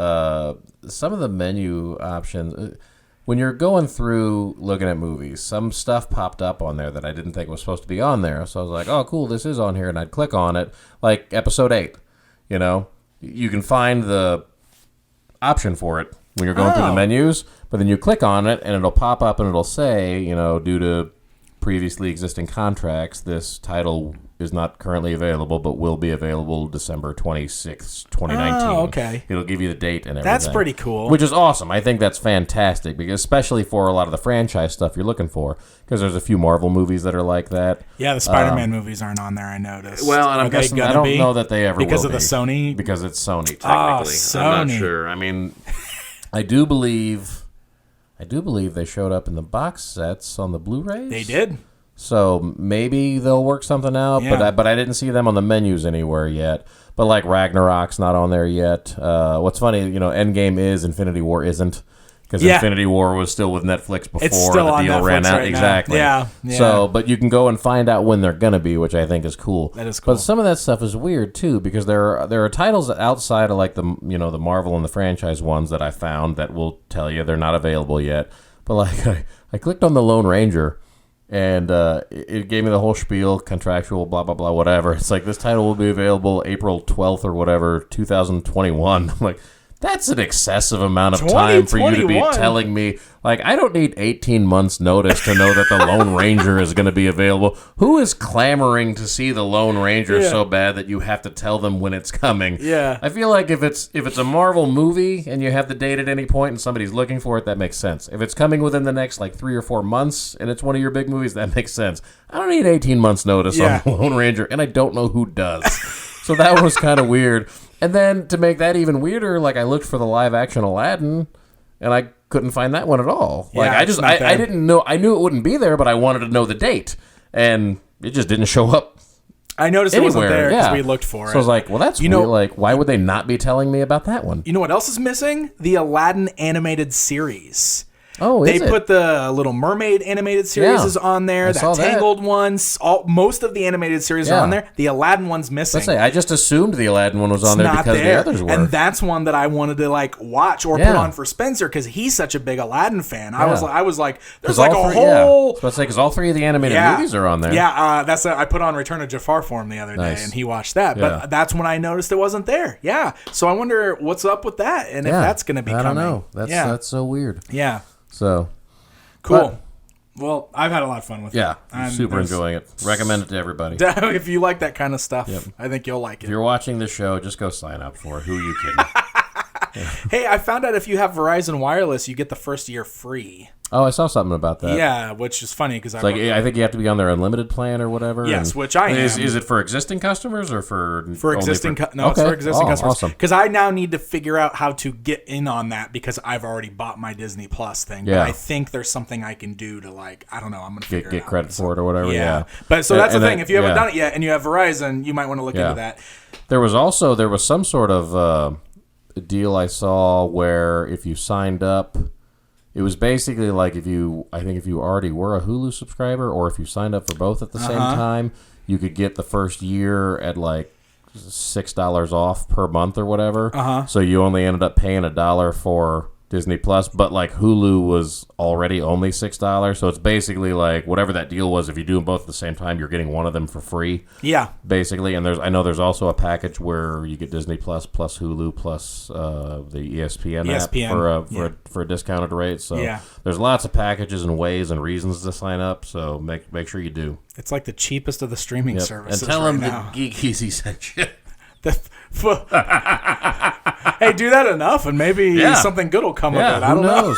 Some of the menu options, when you're going through looking at movies, some stuff popped up on there that I didn't think was supposed to be on there. So I was like, oh, cool, this is on here. And I'd click on it, like episode 8. You can find the option for it when you're going through the menus, but then you click on it and it'll pop up and it'll say, due to previously existing contracts, this title is not currently available, but will be available December 26th, 2019. Oh, okay. It'll give you the date and everything. That's pretty cool. Which is awesome. I think that's fantastic, because especially for a lot of the franchise stuff you're looking for, because there's a few Marvel movies that are like that. Yeah, the Spider-Man movies aren't on there, I noticed. Well, and I'm guessing, I don't know that they ever because will of the be. Sony? Because it's Sony, technically. Sony. I'm not sure. I mean, I do believe they showed up in the box sets on the Blu-rays. They did. So maybe they'll work something out, but I didn't see them on the menus anywhere yet. But like Ragnarok's not on there yet. What's funny, Endgame is, Infinity War isn't, because Infinity War was still with Netflix before the deal ran out. Exactly. Yeah. So, but you can go and find out when they're gonna be, which I think is cool. That is cool. But some of that stuff is weird too, because there are titles outside of like the the Marvel and the franchise ones that I found that will tell you they're not available yet. But like I clicked on the Lone Ranger. And it gave me the whole spiel, contractual, blah, blah, blah, whatever. It's like, this title will be available April 12th or whatever, 2021. I'm like, that's an excessive amount of time for you to be telling me. Like, I don't need 18 months notice to know that the Lone Ranger is going to be available. Who is clamoring to see the Lone Ranger so bad that you have to tell them when it's coming? Yeah. I feel like if it's a Marvel movie and you have the date at any point and somebody's looking for it, that makes sense. If it's coming within the next 3 or 4 months and it's one of your big movies, that makes sense. I don't need 18 months notice on the Lone Ranger, and I don't know who does. So that was kind of weird. And then to make that even weirder, I looked for the live action Aladdin, and I couldn't find that one at all. I didn't know. I knew it wouldn't be there, but I wanted to know the date, and it just didn't show up. I noticed anywhere. It wasn't there because we looked for it. So I was like, well, that's weird. Why would they not be telling me about that one? You know what else is missing? The Aladdin animated series. Oh, they put the Little Mermaid animated series is on there. That Tangled ones. Most of the animated series are on there. The Aladdin one's missing. I just assumed the Aladdin one was on there because the others were. And that's one that I wanted to watch or put on for Spencer because he's such a big Aladdin fan. I was like, there's a whole. Yeah. Because all 3 of the animated movies are on there. Yeah, I put on Return of Jafar for him the other day, and he watched that. Yeah. But that's when I noticed it wasn't there. Yeah, so I wonder what's up with that and if that's going to be coming. I don't know. That's so weird. Yeah. So. Cool. Well, I've had a lot of fun with it. Yeah, I'm super enjoying it. Recommend it to everybody. If you like that kind of stuff, I think you'll like it. If you're watching the show, just go sign up for it. Who are you kidding? Hey, I found out if you have Verizon Wireless, you get the first year free. Oh, I saw something about that. Yeah, which is funny because I think you have to be on their unlimited plan or whatever. Yes, which I am. Is it for existing customers or for existing? It's for existing customers. Awesome. Because I now need to figure out how to get in on that because I've already bought my Disney Plus thing. Yeah. But I think there's something I can do to I don't know. I'm gonna figure it out. Get credit for it or whatever. Yeah. But so that's the thing. If you haven't done it yet and you have Verizon, you might want to look into that. There was some sort of deal I saw where if you signed up. It was basically if you already were a Hulu subscriber or if you signed up for both at the same time, you could get the first year at $6 off per month or whatever. So you only ended up paying $1 for Disney Plus, but like Hulu was already only $6, so it's basically like whatever that deal was. If you do them both at the same time, you're getting one of them for free. Yeah, basically. And I know there's also a package where you get Disney Plus Hulu plus the ESPN app for a discounted rate. So there's lots of packages and ways and reasons to sign up. So make sure you do. It's like the cheapest of the streaming services. And tell them now. the Geek Easy sent you. Hey, do that enough, and maybe something good will come of it. I don't know.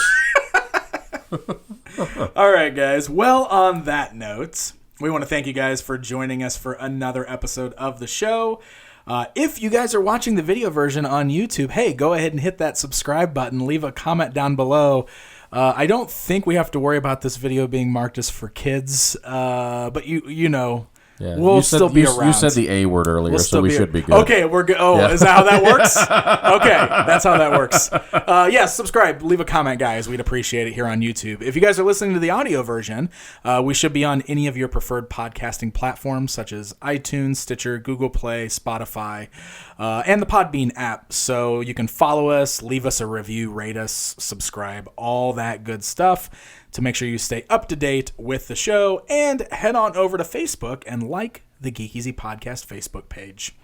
All right, guys. Well, on that note, we want to thank you guys for joining us for another episode of the show. If you guys are watching the video version on YouTube, hey, go ahead and hit that subscribe button. Leave a comment down below. I don't think we have to worry about this video being marked as for kids, but you know. Yeah. We'll still be around. You said the A word earlier, so we should be good. Okay, we're good. Oh, is that how that works? Okay, that's how that works. Subscribe, leave a comment, guys. We'd appreciate it here on YouTube. If you guys are listening to the audio version, we should be on any of your preferred podcasting platforms, such as iTunes, Stitcher, Google Play, Spotify, and the Podbean app. So you can follow us, leave us a review, rate us, subscribe, all that good stuff, to make sure you stay up to date with the show, and head on over to Facebook and like the Geek Easy Podcast Facebook page.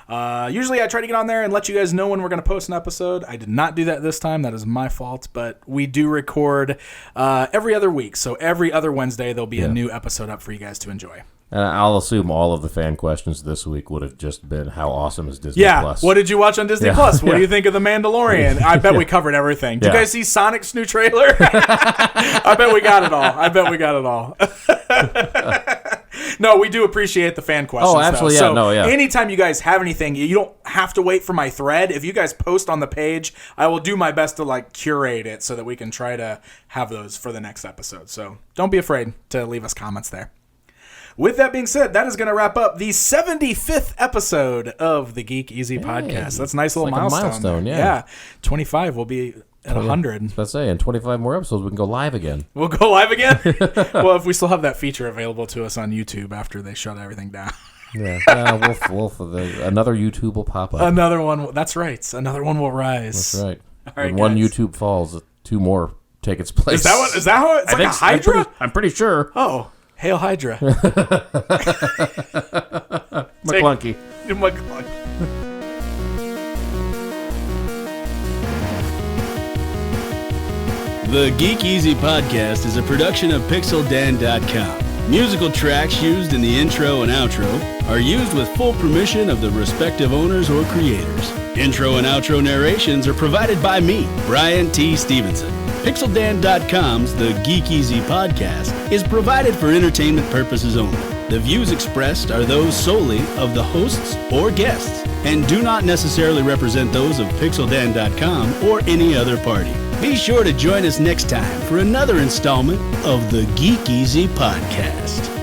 Usually I try to get on there and let you guys know when we're going to post an episode. I did not do that this time. That is my fault, but we do record every other week. So every other Wednesday, there'll be a new episode up for you guys to enjoy. And I'll assume all of the fan questions this week would have just been, how awesome is Disney Plus? What did you watch on Disney Plus? What do you think of The Mandalorian? I bet we covered everything. Did you guys see Sonic's new trailer? I bet we got it all. No, we do appreciate the fan questions. Oh, absolutely, though. Anytime you guys have anything, you don't have to wait for my thread. If you guys post on the page, I will do my best to curate it so that we can try to have those for the next episode. So don't be afraid to leave us comments there. With that being said, that is going to wrap up the 75th episode of the Geek Easy Podcast. That's a nice little milestone. Yeah. 25 will be at 100. Let's say in 25 more episodes, we can go live again. We'll go live again? Well, if we still have that feature available to us on YouTube after they shut everything down. Another YouTube will pop up. Another one. That's right. Another one will rise. That's right. All right, when one YouTube falls, two more take its place. Is that how it's like a Hydra? I'm pretty sure. Oh. Hail Hydra. McClunky. The Geek Easy Podcast is a production of PixelDan.com. Musical tracks used in the intro and outro are used with full permission of the respective owners or creators. Intro and outro narrations are provided by me, Brian T. Stevenson. PixelDan.com's The Geek Easy Podcast is provided for entertainment purposes only. The views expressed are those solely of the hosts or guests and do not necessarily represent those of PixelDan.com or any other party. Be sure to join us next time for another installment of The Geek Easy Podcast.